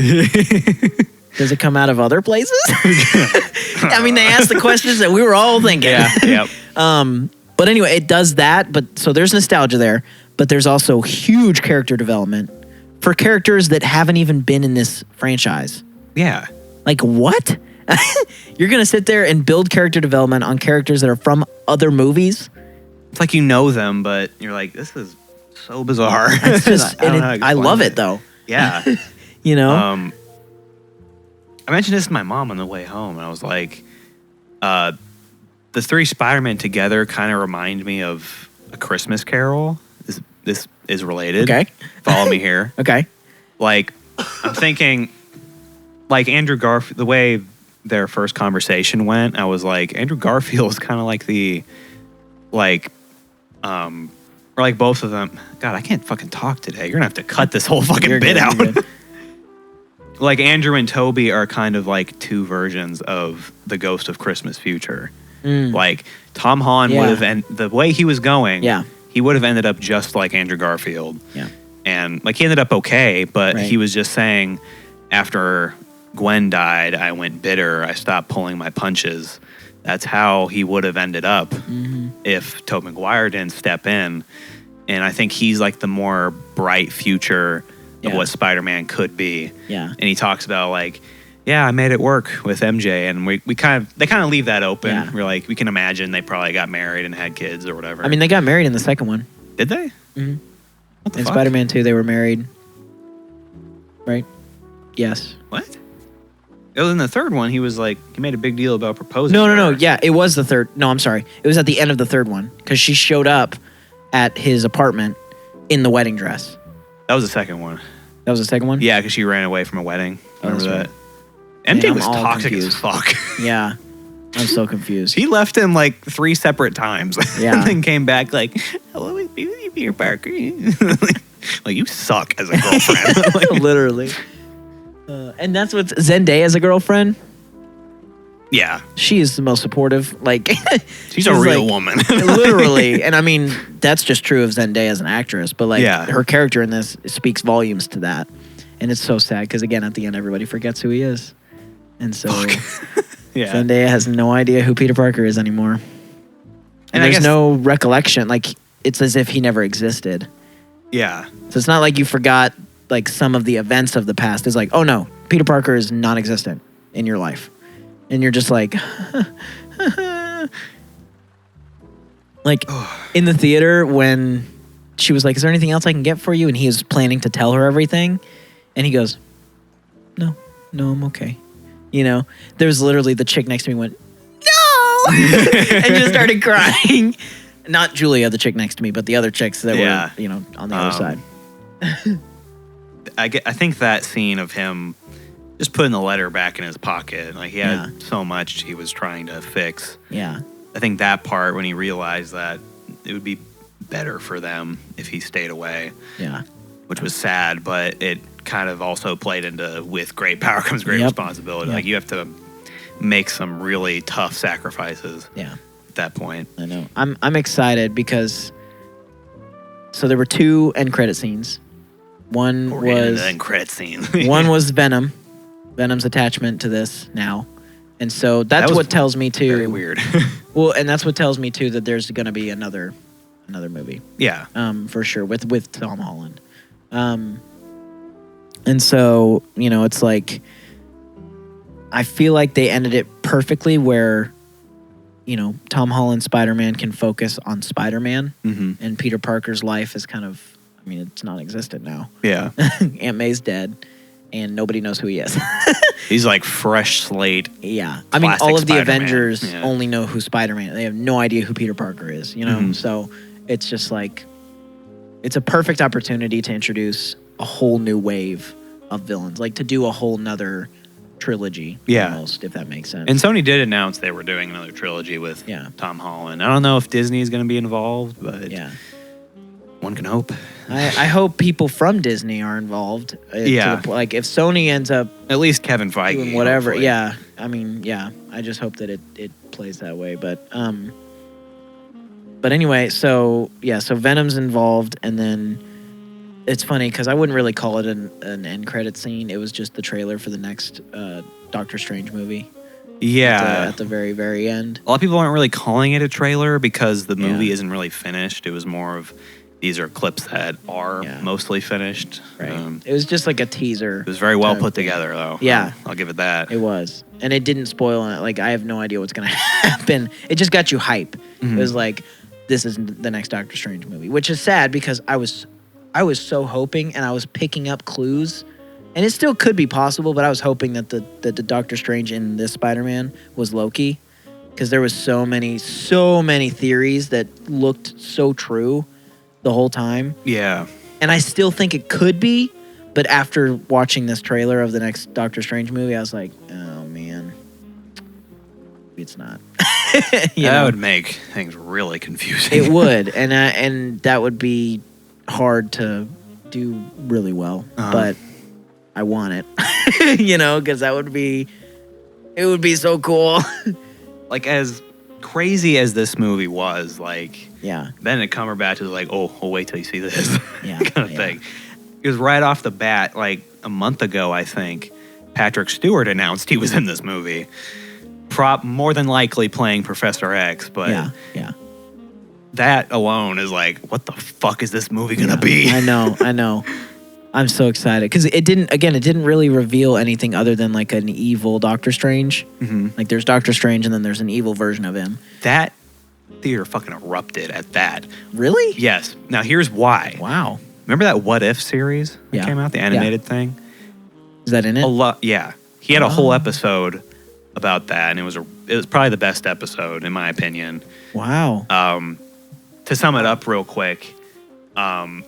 Does it come out of other places? I mean, they asked the questions that we were all thinking. Yeah. Yep. But anyway, it does that. But so there's nostalgia there, but there's also huge character development for characters that haven't even been in this franchise. Yeah. Like, what? You're going to sit there and build character development on characters that are from other movies? It's like you know them, but you're like, this is so bizarre. It's just, I love it, though. Yeah. You know? I mentioned this to my mom on the way home, and I was like, the three Spider-Man together kind of remind me of A Christmas Carol. This is related. Okay. Follow me here. Okay. Like, I'm thinking, like Andrew Garfield, the way their first conversation went, I was like, Andrew Garfield is kind of like or like both of them. God, I can't fucking talk today. You're gonna have to cut this whole fucking You're bit good, out. you're good. Like Andrew and Toby are kind of like two versions of the Ghost of Christmas Future. Like Tom Holland would have, and the way he was going, he would have ended up just like Andrew Garfield. Yeah. And like he ended up okay, but Right. he was just saying after Gwen died, I went bitter. I stopped pulling my punches. That's how he would have ended up if Tobey Maguire didn't step in. And I think he's like the more bright future of what Spider-Man could be. Yeah. And he talks about like, yeah, I made it work with MJ, and they kind of leave that open. Yeah. We're like, we can imagine they probably got married and had kids or whatever. I mean, they got married in the second one. Did they? Mhm. What the In fuck? Spider-Man 2, they were married. Right? Yes. What? It was in the third one. He was like, he made a big deal about proposing. No. to her. Yeah, it was the third. No, I'm sorry. It was at the end of the third one because she showed up at his apartment in the wedding dress. That was the second one. That was the second one? Yeah, because she ran away from a wedding. Remember that's that? right. MJ I'm was all toxic confused. as fuck. Yeah. I'm so confused. He left him like 3 separate times. Yeah. And then came back like, hello, it's me, Peter Parker. Like, you suck as a girlfriend. Like, Literally. And that's what Zendaya as a girlfriend. yeah. She is the most supportive. Like, She's a real like, woman. literally. And I mean, that's just true of Zendaya as an actress. But like, Yeah. her character in this speaks volumes to that. And it's so sad because, again, at the end, everybody forgets who he is. And so Yeah. Zendaya has no idea who Peter Parker is anymore. And I there's guess- no recollection. Like, it's as if he never existed. Yeah. So it's not like you forgot like some of the events of the past. It's like, oh no, Peter Parker is non-existent in your life. And you're just like, like in the theater when she was like, is there anything else I can get for you? And he was planning to tell her everything. And he goes, no, I'm okay. You know, there's literally the chick next to me went, no, and just started crying. Not Julia, the chick next to me, but the other chicks that Yeah. were, you know, on the other side. I think that scene of him just putting the letter back in his pocket, like he had so much he was trying to fix. Yeah. I think that part when he realized that it would be better for them if he stayed away, Yeah. which was sad, but it kind of also played into with great power comes great Yep. responsibility. Yep. Like you have to make some really tough sacrifices Yeah. at that point. I know. I'm excited because so there were 2 end credit scenes. One We're getting into was the end credit scene. one was Venom's attachment to this now. And so that's That was what tells me too. Very weird. Well, and that's what tells me too that there's going to be another movie. Yeah. For sure with Tom Holland. And so, you know, it's like I feel like they ended it perfectly where you know, Tom Holland's Spider-Man can focus on Spider-Man, and Peter Parker's life is kind of, I mean, it's non-existent now. Yeah. Aunt May's dead, and nobody knows who he is. He's like fresh slate. Yeah. I mean, Classic all of the Spider-Man. Avengers Yeah. only know who Spider-Man. They have no idea who Peter Parker is, you know? So it's just like, it's a perfect opportunity to introduce a whole new wave of villains, like to do a whole nother trilogy, almost, if that makes sense. And Sony did announce they were doing another trilogy with Tom Holland. I don't know if Disney is going to be involved, but one can hope. I hope people from Disney are involved. To the like if Sony ends up at least Kevin Feige doing whatever, hopefully. I mean, I just hope that it plays that way. But anyway, so Venom's involved, and then It's funny because I wouldn't really call it an end credit scene. It was just the trailer for the next Doctor Strange movie. Yeah. At the very, very end. A lot of people aren't really calling it a trailer because the movie Yeah. isn't really finished. It was more of these are clips that are mostly finished. Right. It was just like a teaser. It was very well put together, though. Yeah. I'll give it that. It was. And it didn't spoil it. Like, I have no idea what's going to happen. It just got you hype. It was like, this is the next Doctor Strange movie, which is sad because I was so hoping, and I was picking up clues, and it still could be possible, but I was hoping that the Doctor Strange in this Spider-Man was Loki, because there was so many theories that looked so true the whole time. Yeah. And I still think it could be, but after watching this trailer of the next Doctor Strange movie, I was like, oh man, it's not. That would make things really confusing. It would, and that would be hard to do really well. But I want it, because it would be so cool. Like, as crazy as this movie was, like, Yeah. Benedict Cumberbatch is like, oh, we'll wait till you see this, Yeah, kind of thing. It was right off the bat, like a month ago, I think, Patrick Stewart announced he was in this movie. More than likely playing Professor X, but Yeah. that alone is like, what the fuck is this movie gonna be? I know. I'm so excited because it didn't really reveal anything other than like an evil Doctor Strange. Like there's Doctor Strange and then there's an evil version of him. That theater fucking erupted at that. Really? Yes. Now here's why. Wow. Remember that What If series that came out, the animated thing? Is that in it? A lot. Yeah. He had a whole episode about that, and it was probably the best episode in my opinion. Wow. To sum it up real quick, I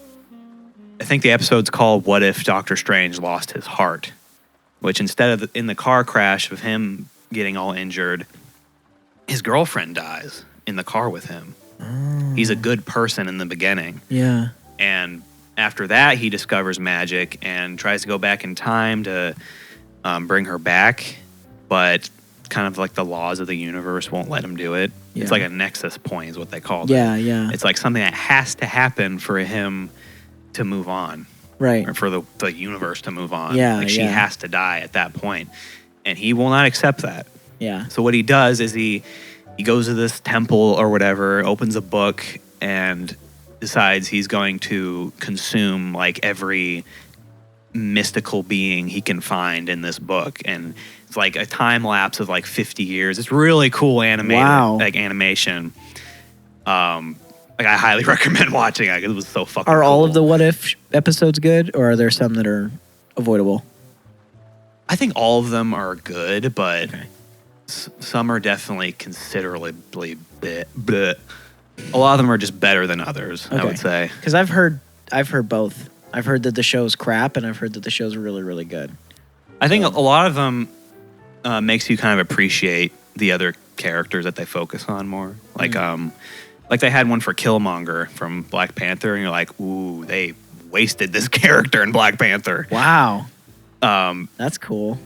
think the episode's called "What If Doctor Strange Lost His Heart," which instead of in the car crash of him getting all injured, his girlfriend dies in the car with him. He's a good person in the beginning. Yeah. And after that, he discovers magic and tries to go back in time to bring her back, but kind of like the laws of the universe won't let him do it. Yeah. It's like a nexus point is what they call it. Yeah. It's like something that has to happen for him to move on. Right. Or for the universe to move on. Yeah, Like she has to die at that point. And he will not accept that. Yeah. So what he does is he goes to this temple or whatever, opens a book, and decides he's going to consume like every mystical being he can find in this book. And it's like a time lapse of like 50 years. It's really cool animated, like animation. Like I highly recommend watching it. It was so fucking Are cool. all of the What If episodes good, or are there some that are avoidable? I think all of them are good, but some are definitely considerably bleh. A lot of them are just better than others, I would say. Because I've heard both. I've heard that the show's crap, and I've heard that the show's really, really good. I think a lot of them makes you kind of appreciate the other characters that they focus on more. Like they had one for Killmonger from Black Panther, and you're like, ooh, they wasted this character in Black Panther. Wow. That's cool.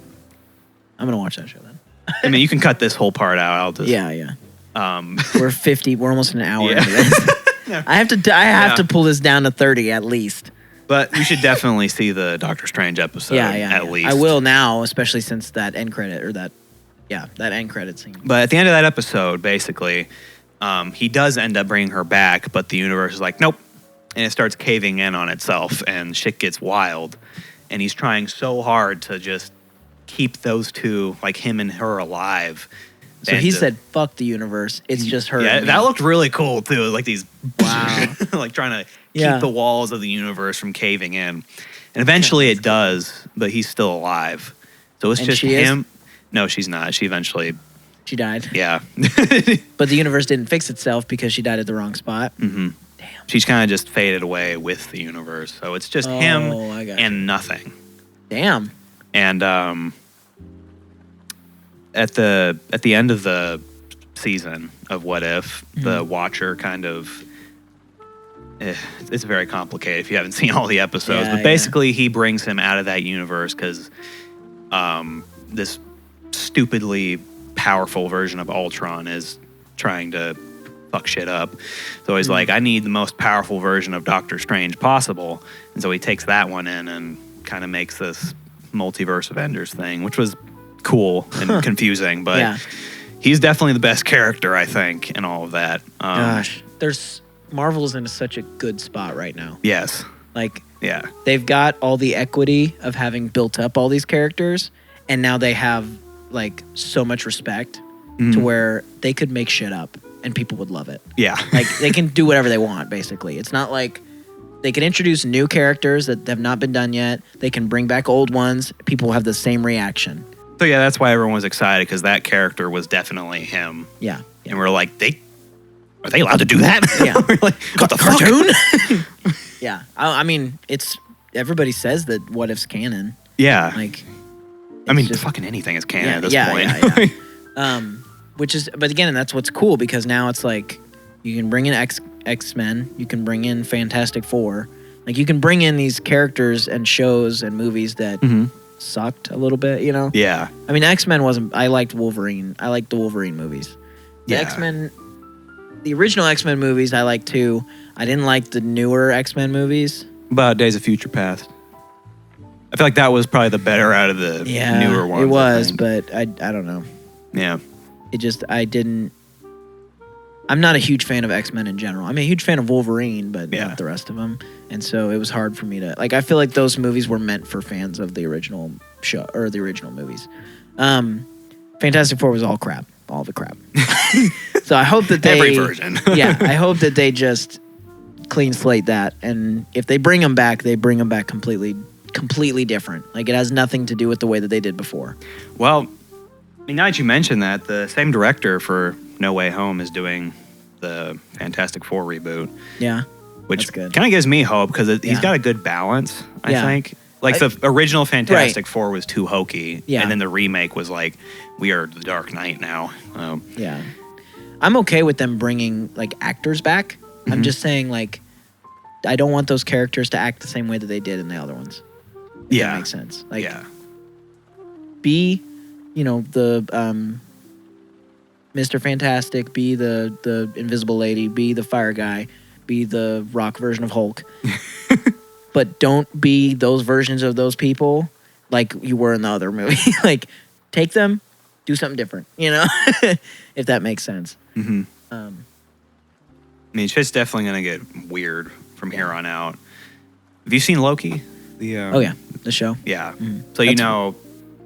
I'm gonna watch that show then. I mean, you can cut this whole part out. I'll just Yeah. We're almost an hour into this. Yeah. I have to pull this down to 30 at least. But you should definitely see the Doctor Strange episode at least. I will now, especially since that end credit that end credit scene. But at the end of that episode, basically, he does end up bringing her back, but the universe is like, nope. And it starts caving in on itself, and shit gets wild. And he's trying so hard to just keep those two, like him and her, alive. So he said, fuck the universe. It's just her. Yeah, that looked really cool, too. Like these, wow. like trying to keep the walls of the universe from caving in. And eventually it does, but he's still alive. So it's just him. No, she's not. She died. Yeah. But the universe didn't fix itself because she died at the wrong spot. Mm-hmm. Damn. She's kind of just faded away with the universe. So it's just him and nothing. Damn. And at the end of the season of What If, the Watcher kind of... it's very complicated if you haven't seen all the episodes. But basically, he brings him out of that universe because this stupidly powerful version of Ultron is trying to fuck shit up. So he's like, I need the most powerful version of Doctor Strange possible. And so he takes that one in and kind of makes this multiverse Avengers thing, which was cool and confusing, but he's definitely the best character, I think, in all of that. Gosh, Marvel's in such a good spot right now. Yes. Like, yeah, they've got all the equity of having built up all these characters, and now they have like so much respect to where they could make shit up and people would love it. Yeah. Like, they can do whatever they want, basically. It's not like they can introduce new characters that have not been done yet. They can bring back old ones. People will have the same reaction. So yeah, that's why everyone was excited, because that character was definitely him. Yeah. And we're like, are they allowed to do that? Yeah. We're like, what the cartoon? Yeah. I mean, everybody says that What If's canon. Yeah. Like, I mean, fucking anything is canon at this point. Yeah. But again, that's what's cool, because now it's like you can bring in X-Men, you can bring in Fantastic Four, like you can bring in these characters and shows and movies that sucked a little bit, you know? Yeah. I mean, X-Men wasn't. I liked Wolverine. I liked the Wolverine movies. The X-Men, the original X-Men movies, I liked too. I didn't like the newer X-Men movies. About Days of Future Past. I feel like that was probably the better out of the newer ones. It was, but I don't know. Yeah. I'm not a huge fan of X-Men in general. I'm a huge fan of Wolverine, but not the rest of them. And so it was hard for me to, like, I feel like those movies were meant for fans of the original show, or the original movies. Fantastic Four was all crap. All the crap. So I hope that every version. Yeah, I hope that they just clean slate that. And if they bring them back, they bring them back completely different. Like, it has nothing to do with the way that they did before. Well, I mean, now that you mention that, the same director for No Way Home is doing the Fantastic Four reboot. Yeah. Which kind of gives me hope, because he's got a good balance, I think. Like, the original Fantastic Four was too hokey. Yeah. And then the remake was like, we are the Dark Knight now. Yeah. I'm okay with them bringing, like, actors back. I'm just saying, like, I don't want those characters to act the same way that they did in the other ones. If that makes sense. Like, be, you know, the Mr. Fantastic, be the Invisible Lady, be the Fire Guy, be the Rock version of Hulk. But don't be those versions of those people like you were in the other movie. Like, take them, do something different, you know? If that makes sense. I mean, it's just definitely going to get weird from here on out. Have you seen Loki? The show. Yeah. So you know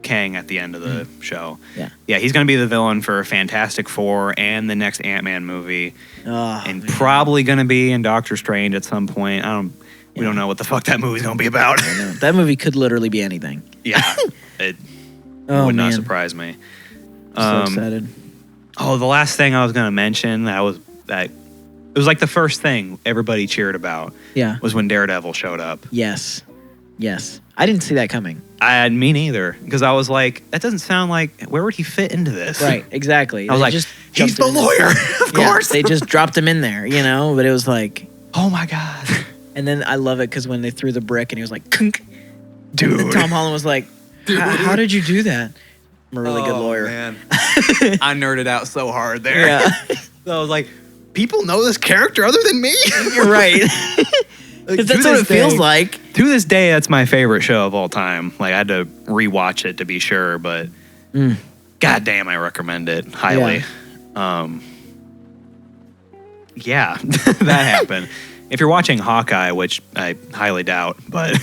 Kang at the end of the show. Yeah, he's going to be the villain for Fantastic Four and the next Ant-Man movie. Probably going to be in Doctor Strange at some point. We don't know what the fuck that movie's going to be about. I know. That movie could literally be anything. Yeah. It would not surprise me. I'm so excited. Oh, the last thing I was going to mention, it was like the first thing everybody cheered about. Yeah. Was when Daredevil showed up. Yes. I didn't see that coming. Me neither, because I was like, that doesn't sound like, where would he fit into this? Right, exactly. I was like, he's the lawyer, of course. They just dropped him in there, you know, but it was like, oh my God. And then I love it because when they threw the brick and he was like, kunk, dude. Tom Holland was like, how did you do that? I'm a really good lawyer. Man. I nerded out so hard there. Yeah. So I was like, people know this character other than me? You're right. Because that's what it feels like. To this day, that's my favorite show of all time. Like, I had to rewatch it to be sure, but goddamn, I recommend it highly. Yeah, that happened. If you're watching Hawkeye, which I highly doubt, but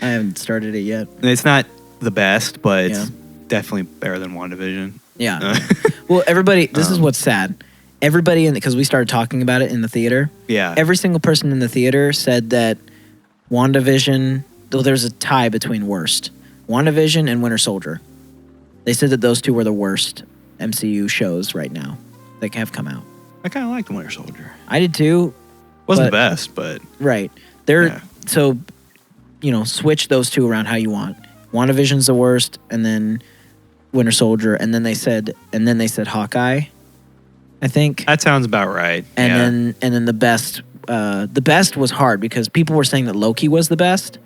I haven't started it yet. It's not the best, but it's definitely better than WandaVision. Yeah. Well, everybody, this is what's sad. Everybody, because we started talking about it in the theater. Yeah. Every single person in the theater said that WandaVision, though there's a tie between worst. WandaVision and Winter Soldier. They said that those two were the worst MCU shows right now that have come out. I kind of liked Winter Soldier. I did too. Wasn't the best, but... Right. So, you know, switch those two around how you want. WandaVision's the worst, and then Winter Soldier, and then they said Hawkeye, I think. That sounds about right. And then the best was hard because people were saying that Loki was the best,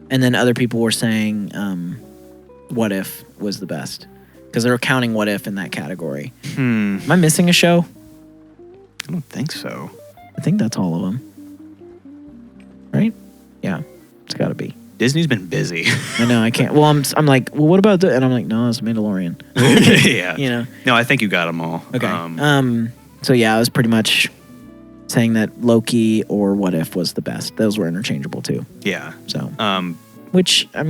and then other people were saying What If was the best because they were counting What If in that category. Am I missing a show? I don't think so. I think that's all of them. Right? Yeah, it's got to be. Disney's been busy. I know, I can't. Well, I'm like, well, what about the? And I'm like, no, it's Mandalorian. Yeah. You know? No, I think you got them all. Okay. So yeah, I was pretty much saying that Loki or What If was the best. Those were interchangeable too. Yeah. So, which, I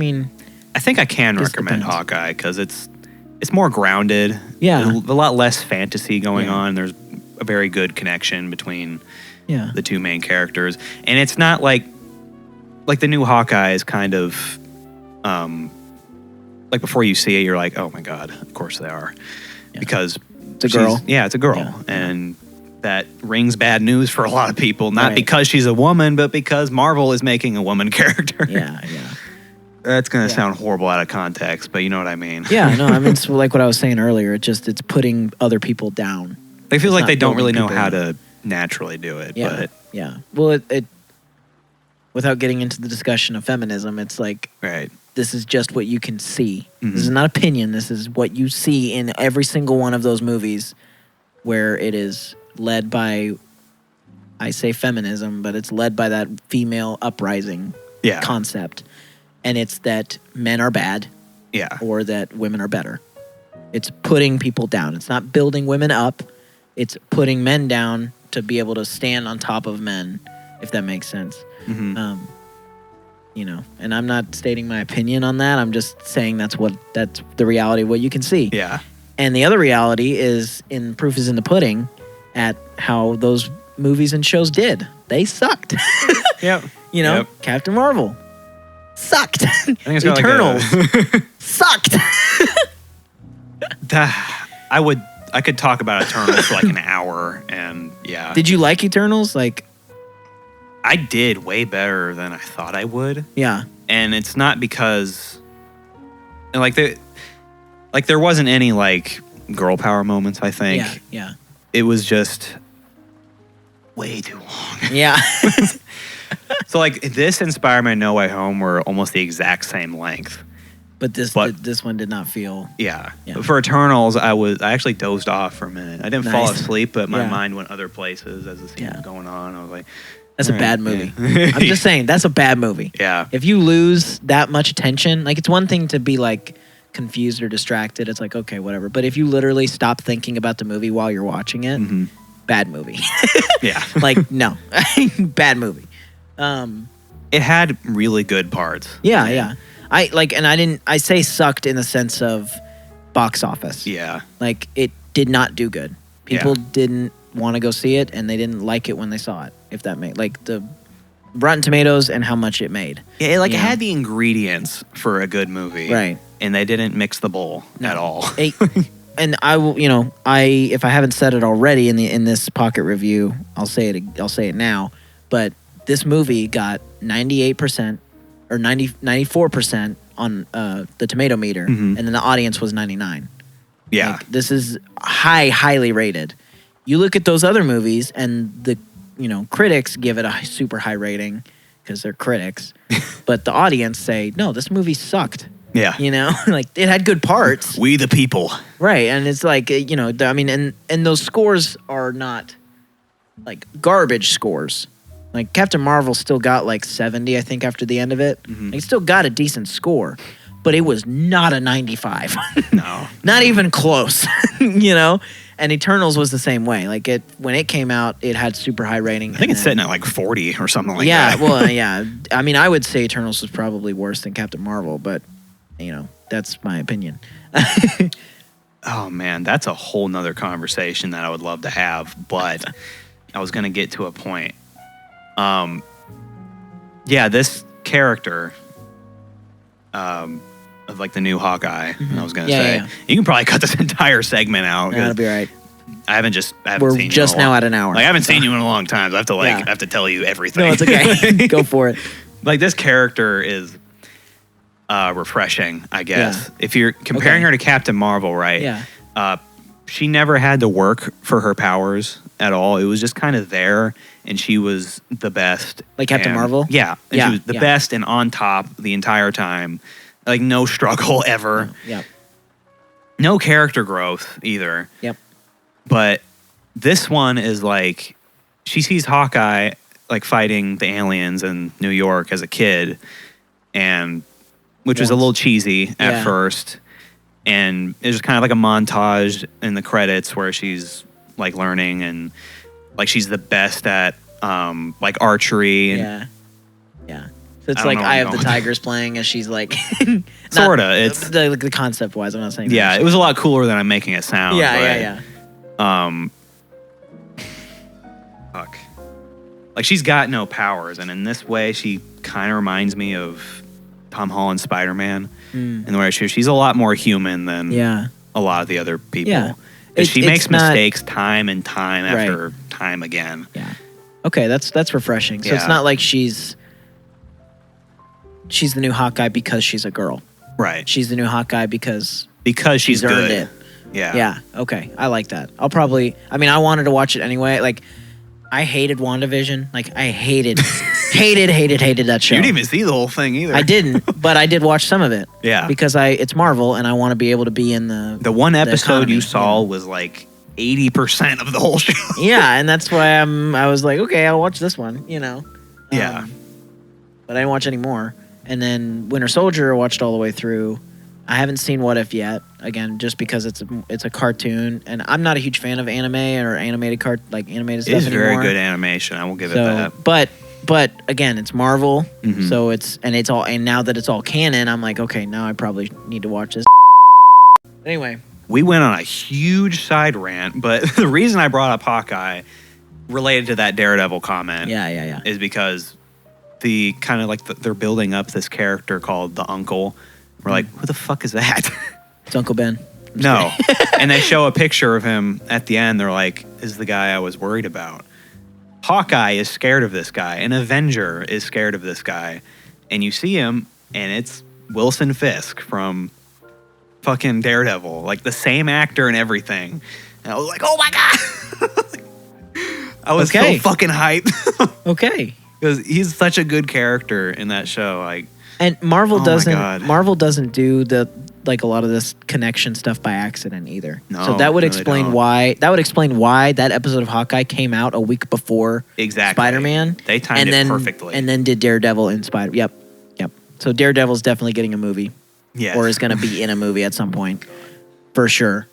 think I can Just recommend depends. Hawkeye because it's more grounded. Yeah. There's a lot less fantasy going Yeah. on. There's a very good connection between yeah. the two main characters, and it's not like the new Hawkeye is kind of like before you see it, you're like, oh my god, of course they are, Yeah. because It's a girl. it's a girl, Yeah. and that rings bad news for a lot of people. Not Right. because she's a woman, but because Marvel is making a woman character. Yeah. That's gonna Yeah. sound horrible out of context, but you know what I mean. Yeah, no, I mean, it's like what I was saying earlier. It's putting other people down. They feel It's like not they don't really building know how people to naturally do it. Yeah, But yeah. Well, it without getting into the discussion of feminism, it's like right. this is just what you can see. Mhm. This is not opinion. This is what you see in every single one of those movies where it is led by, I say feminism, but it's led by that female uprising Yeah. concept. And it's that men are bad Yeah. or that women are better. It's putting people down. It's not building women up. It's putting men down to be able to stand on top of men, if that makes sense. Mhm. You know, and I'm not stating my opinion on that. I'm just saying that's the reality of what you can see. Yeah. And the other reality is in proof is in the pudding at how those movies and shows did. They sucked. Yep. You know, Yep. Captain Marvel sucked. I think it's got Eternals like sucked. I could talk about Eternals for like an hour, and yeah. Did you like Eternals? Like, I did way better than I thought I would. yeah. And it's not because there wasn't any like girl power moments, I think. Yeah. It was just way too long. Yeah. So like this and Spider-Man No Way Home were almost the exact same length. But this one did not feel. Yeah. Yeah. But for Eternals, I actually dozed off for a minute. I didn't fall Nice. asleep, but my Yeah. mind went other places as the scene Yeah. was going on. I was like, That's a all bad right, movie. yeah. I'm just saying that's a bad movie. Yeah. If you lose that much attention, like it's one thing to be like confused or distracted. It's like okay, whatever. But if you literally stop thinking about the movie while you're watching it, Mhm. bad movie. Yeah. Like no, bad movie. It had really good parts. Yeah. I say sucked in the sense of box office. Yeah. Like it did not do good. People Yeah. didn't want to go see it, and they didn't like it when they saw it. If that made like the Rotten Tomatoes and how much it made. Yeah, it Yeah. had the ingredients for a good movie. Right. And they didn't mix the bowl at all. And I will, if I haven't said it already in this pocket review, I'll say it now. But this movie got 98% or 94% on the tomato meter, Mhm. and then the audience was 99. Yeah. Like, this is highly rated. You look at those other movies, and the critics give it a super high rating because they're critics, but the audience say, no, this movie sucked. Yeah. Like it had good parts, We the people. right? And it's like and those scores are not like garbage scores. Like Captain Marvel still got like 70, I think, after the end of it. Mhm. Like, it still got a decent score, but it was not a 95. No. Not even close, And Eternals was the same way. Like when it came out, it had super high rating. I think it's sitting at like 40 or something like yeah, that. well, yeah. I mean, I would say Eternals was probably worse than Captain Marvel, but that's my opinion. Oh man, that's a whole nother conversation that I would love to have, but I was gonna get to a point. Yeah, this character of like the new Hawkeye, I was gonna say. Yeah. You can probably cut this entire segment out. 'cause That'll be right. I haven't We're seen you just in a now long- at an hour. Like I haven't seen you in a long time. So I have to Yeah. I have to tell you everything. No, it's okay. Go for it. Like this character is refreshing, I guess. Yeah. If you're comparing Okay. her to Captain Marvel, right? Yeah. She never had to work for her powers at all. It was just kind of there, and she was the best. Like Captain And- Marvel? Yeah. And Yeah, she was the yeah. best and on top the entire time. Like no struggle ever. Yeah. No character growth either. Yep. But This one is like, she sees Hawkeye like fighting the aliens in New York as a kid, and which was a little cheesy at first. And it was kind of like a montage in the credits where she's like learning and like she's the best at like archery. And yeah. So it's like Eye of the Tigers playing as she's like sorta. It's the concept wise. I'm not saying. Yeah, it was a lot cooler than I'm making it sound. Yeah. Fuck. Like she's got no powers, and in this way, she kind of reminds me of Tom Holland's Spider-Man. In the way she's a lot more human than a lot of the other people. Yeah. She makes mistakes time and time after time again. Yeah. Okay, that's refreshing. So it's not like she's the new Hawkeye because she's a girl. Right. She's the new Hawkeye because she's earned good. it. Yeah. Yeah. Okay. I like that. I wanted to watch it anyway. Like, I hated WandaVision. Like, I hated that show. You didn't even see the whole thing either. I didn't, but I did watch some of it. Yeah. Because it's Marvel, and I want to be able to be in the one episode you saw was like 80% of the whole show. Yeah, and that's why I was like, okay, I'll watch this one. Yeah. But I didn't watch any more. And then Winter Soldier I watched all the way through. I haven't seen What If yet. Again, just because it's a cartoon, and I'm not a huge fan of anime or animated stuff anymore. It is very good animation. I will give it that. But again, it's Marvel, so and now that it's all canon, I'm like, okay, now I probably need to watch this. Anyway, we went on a huge side rant, but the reason I brought up Hawkeye related to that Daredevil comment, is because the kind of like they're building up this character called the Uncle. We're like, who the fuck is that? It's Uncle Ben. No. And they show a picture of him at the end. They're like, is the guy I was worried about. Hawkeye is scared of this guy. An Avenger is scared of this guy. And you see him, and it's Wilson Fisk from fucking Daredevil. Like, the same actor and everything. And I was like, oh my God! I was so fucking hyped. Okay. Because he's such a good character in that show. Like, and Marvel doesn't do a lot of this connection stuff by accident either. No, so that would explain why that episode of Hawkeye came out a week before Spider-Man. They timed it perfectly. And then did Daredevil and Spider. Yep. So Daredevil's definitely getting a movie. Yes. Or is going to be in a movie at some point. For sure.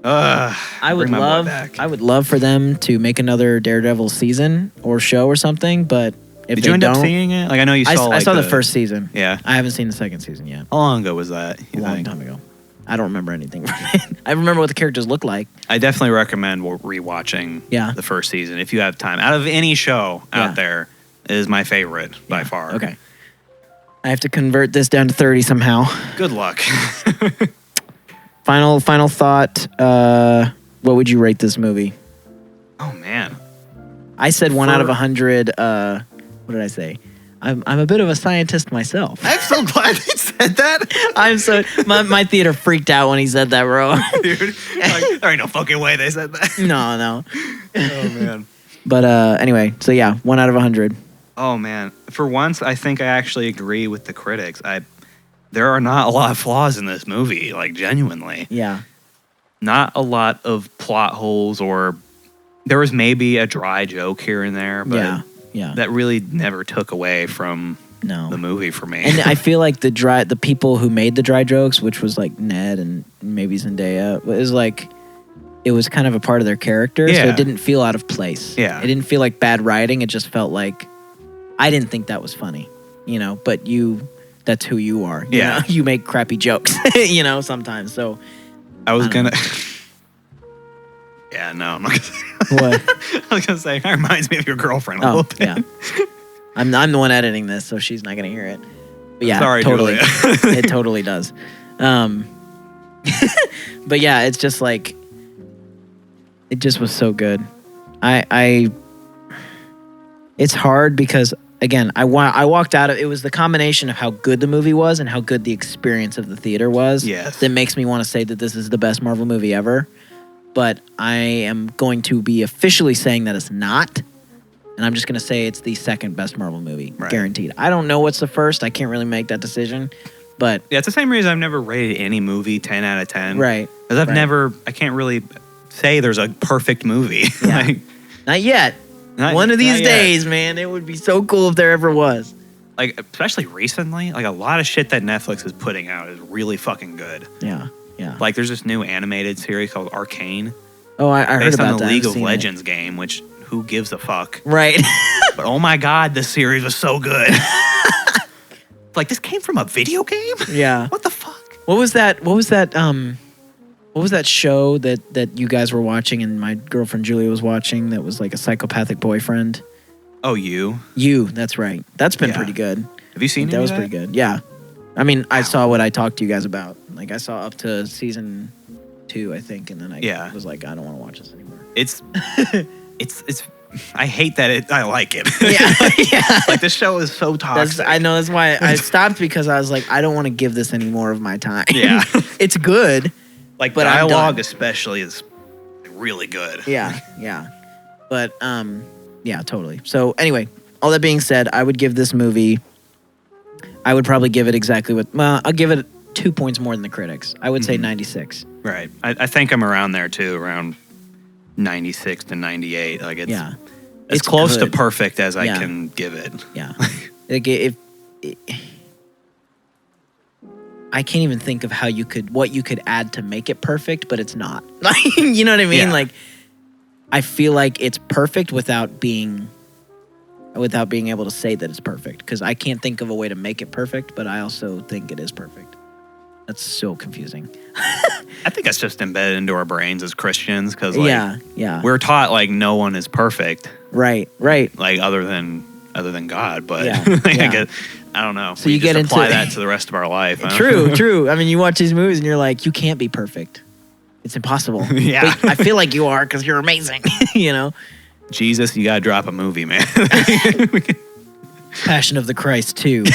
I would love for them to make another Daredevil season or show or something, but did you end up seeing it? Like, I know you saw. I saw the first season. Yeah, I haven't seen the second season yet. How long ago was that? A long time ago. I don't remember anything from it. I remember what the characters look like. I definitely recommend rewatching the first season if you have time. Out of any show out there, it is my favorite by far. Okay. I have to convert this down to 30 somehow. Good luck. Final thought. What would you rate this movie? Oh man, I said 1 out of 100. What did I say? I'm a bit of a scientist myself. I'm so glad he said that. My theater freaked out when he said that, bro. Dude, like, there ain't no fucking way they said that. No. Oh man. But anyway, so 1 out of 100. Oh man, for once I think I actually agree with the critics. There are not a lot of flaws in this movie, like genuinely. Yeah. Not a lot of plot holes, or there was maybe a dry joke here and there, but that really never took away from the movie for me. And I feel like the people who made the dry jokes, which was like Ned and maybe Zendaya, it was kind of a part of their character, so it didn't feel out of place. Yeah. It didn't feel like bad writing. It just felt like I didn't think that was funny, but that's who you are. You know? You make crappy jokes, sometimes. So I was gonna. Yeah, no, I'm not gonna say what. I was gonna say it reminds me of your girlfriend a little bit. Yeah. I'm the one editing this, so she's not gonna hear it. But yeah, sorry, totally. Julia. It totally does. But yeah, it's just like it just was so good. It's hard because again, I walked out of it was the combination of how good the movie was and how good the experience of the theater was that makes me want to say that this is the best Marvel movie ever. But I am going to be officially saying that it's not. And I'm just going to say it's the second best Marvel movie. Right. Guaranteed. I don't know what's the first. I can't really make that decision. But yeah, it's the same reason I've never rated any movie 10 out of 10. Right. Because I can't really say there's a perfect movie. Yeah. Like, Not yet. One of these not yet. days, man, it would be so cool if there ever was. Like, especially recently, like a lot of shit that Netflix is putting out is really fucking good. Yeah, yeah. Like, there's this new animated series called Arcane, Oh, I heard based about on the that. League I've of seen it. Legends game, which who gives a fuck? Right. But oh my god, this series was so good. Like, this came from a video game? Yeah. What the fuck? What was that show that you guys were watching and my girlfriend Julia was watching that was like a psychopathic boyfriend? Oh, You? You, that's right. That's been Yeah. pretty good. Have you seen That any was of pretty good. Yeah. I mean, I saw what I talked to you guys about. Like I saw up to season 2, I think, and then I was like, I don't want to watch this anymore. It's I hate that I like it. Yeah. Yeah. Like, this show is so toxic. I know, that's why I stopped, because I was like, I don't want to give this any more of my time. Yeah. It's good. Like, But I'm dialogue done. especially is really good. Yeah, yeah. But yeah, totally. So anyway, all that being said, I would give this movie, I would probably give it exactly what, well, I'll give it 2 points more than the critics. I would say 96. Right. I think I'm around there too, around 96 to 98. Like, it's Yeah. as It's close good. to perfect as I Yeah. can give it. Yeah. Like I can't even think of what you could add to make it perfect, but it's not. Like, you know what I mean? Yeah. Like, I feel like it's perfect without being able to say that it's perfect, because I can't think of a way to make it perfect, but I also think it is perfect. That's so confusing. I think that's just embedded into our brains as Christians, because like, Yeah. we're taught like no one is perfect, Right. like other than God. But Yeah, like, yeah. I don't know. So We you just get apply into- that to the rest of our life. Huh? True. I mean, you watch these movies and you're like, you can't be perfect. It's impossible. Yeah. But I feel like you are, because you're amazing. You know? Jesus, you gotta drop a movie, man. Passion of the Christ 2.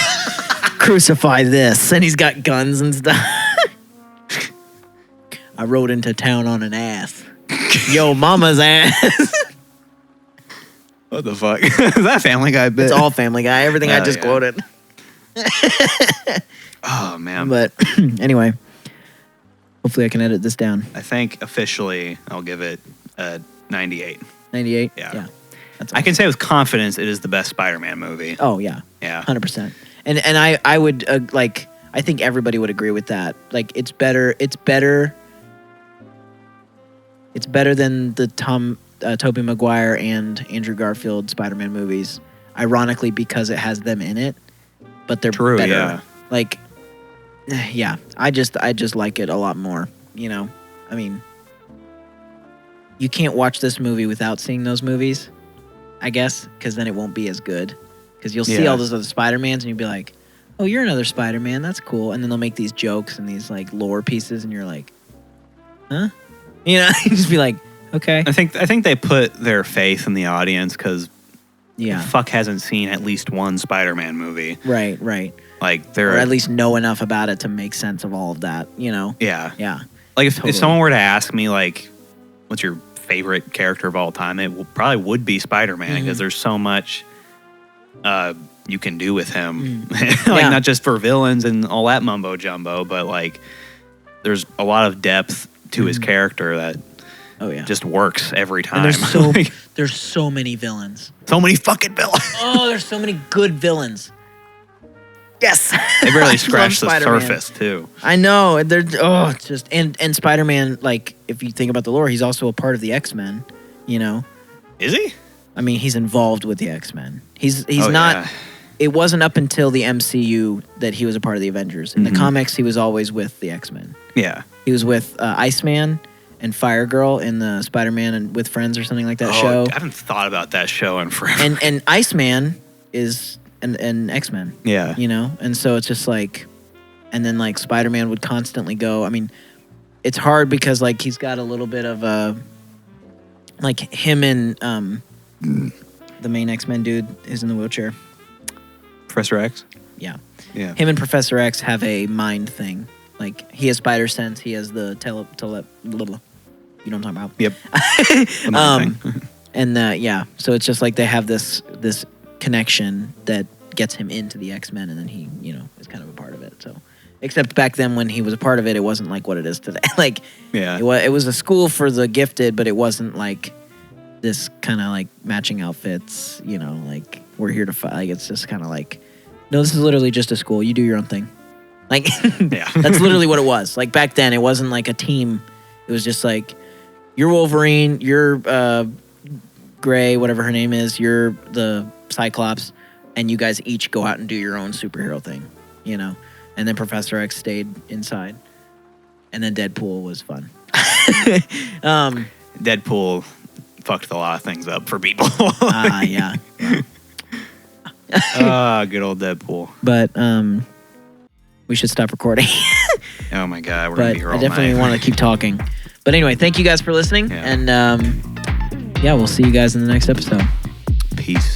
Crucify this. And he's got guns and stuff. I rode into town on an ass. Yo, mama's ass. What the fuck? Is that Family Guy bit? It's all Family Guy. Everything I Oh, just yeah. quoted. Oh man. But anyway, hopefully I can edit this down. I think officially I'll give it a 98. 98? Yeah. That's I can say with confidence it is the best Spider-Man movie. Oh, yeah. Yeah. 100%. And I would, like, I think everybody would agree with that. Like, it's better than the Tobey Maguire and Andrew Garfield Spider-Man movies, ironically, because it has them in it, but they're True, better. yeah. Like, yeah, I just like it a lot more, you know? I mean, you can't watch this movie without seeing those movies, I guess, because then it won't be as good. Because you'll see Yeah. all those other Spider-Mans and you'll be like, oh, you're another Spider-Man, that's cool. And then they'll make these jokes and these, like, lore pieces, and you're like, huh? You know, you just be like, okay. I think they put their faith in the audience because Yeah. fuck hasn't seen at least one Spider-Man movie. Right. Like Or they're at least know enough about it to make sense of all of that, you know? yeah. Yeah. Like if Totally. someone were to ask me like, what's your favorite character of all time, probably would be Spider-Man because there's so much you can do with him. Like Yeah. not just for villains and all that mumbo jumbo, but like there's a lot of depth to his character that Oh, yeah. just works every time. And Like, there's so many villains. so many fucking villains. Oh, there's so many good villains. Yes. They I barely love scratched the Spider-Man. surface too. I know. It's just and Spider-Man, like, if you think about the lore, he's also a part of the X-Men, you know? Is he? I mean, he's involved with the X-Men. He's Oh, not yeah. It wasn't up until the MCU that he was a part of the Avengers. In the comics, he was always with the X-Men. Yeah. He was with Iceman and Fire Girl in the Spider-Man and with Friends or something like that show. I haven't thought about that show in forever. And Iceman is an X-Men. yeah. You know? And so it's just like, and then like Spider-Man would constantly go. I mean, it's hard because like he's got a little bit of a, like him and the main X-Men dude is in the wheelchair. Professor X? Yeah. Yeah. Him and Professor X have a mind thing. Like he has spider sense. He has the little. You know what I'm talking about? Yep. The mind thing. And yeah, so it's just like they have this connection that gets him into the X-Men, and then he, you know, is kind of a part of it. So Except back then when he was a part of it, it wasn't like what it is today. Like, Yeah. it was a school for the gifted, but it wasn't like this kind of like matching outfits, you know, like we're here to fight. Like, it's just kind of like, no, this is literally just a school. You do your own thing. Like, Yeah. that's literally what it was. Like back then, it wasn't like a team. It was just like, you're Wolverine, you're Gray, whatever her name is, you're the Cyclops, and you guys each go out and do your own superhero thing, you know? And then Professor X stayed inside. And then Deadpool was fun. Deadpool fucked a lot of things up for people. Yeah. Good old Deadpool. But we should stop recording. Oh my God, we're gonna But be here I all definitely night. want to keep talking. But anyway, thank you guys for listening. Yeah. And yeah, we'll see you guys in the next episode. Peace.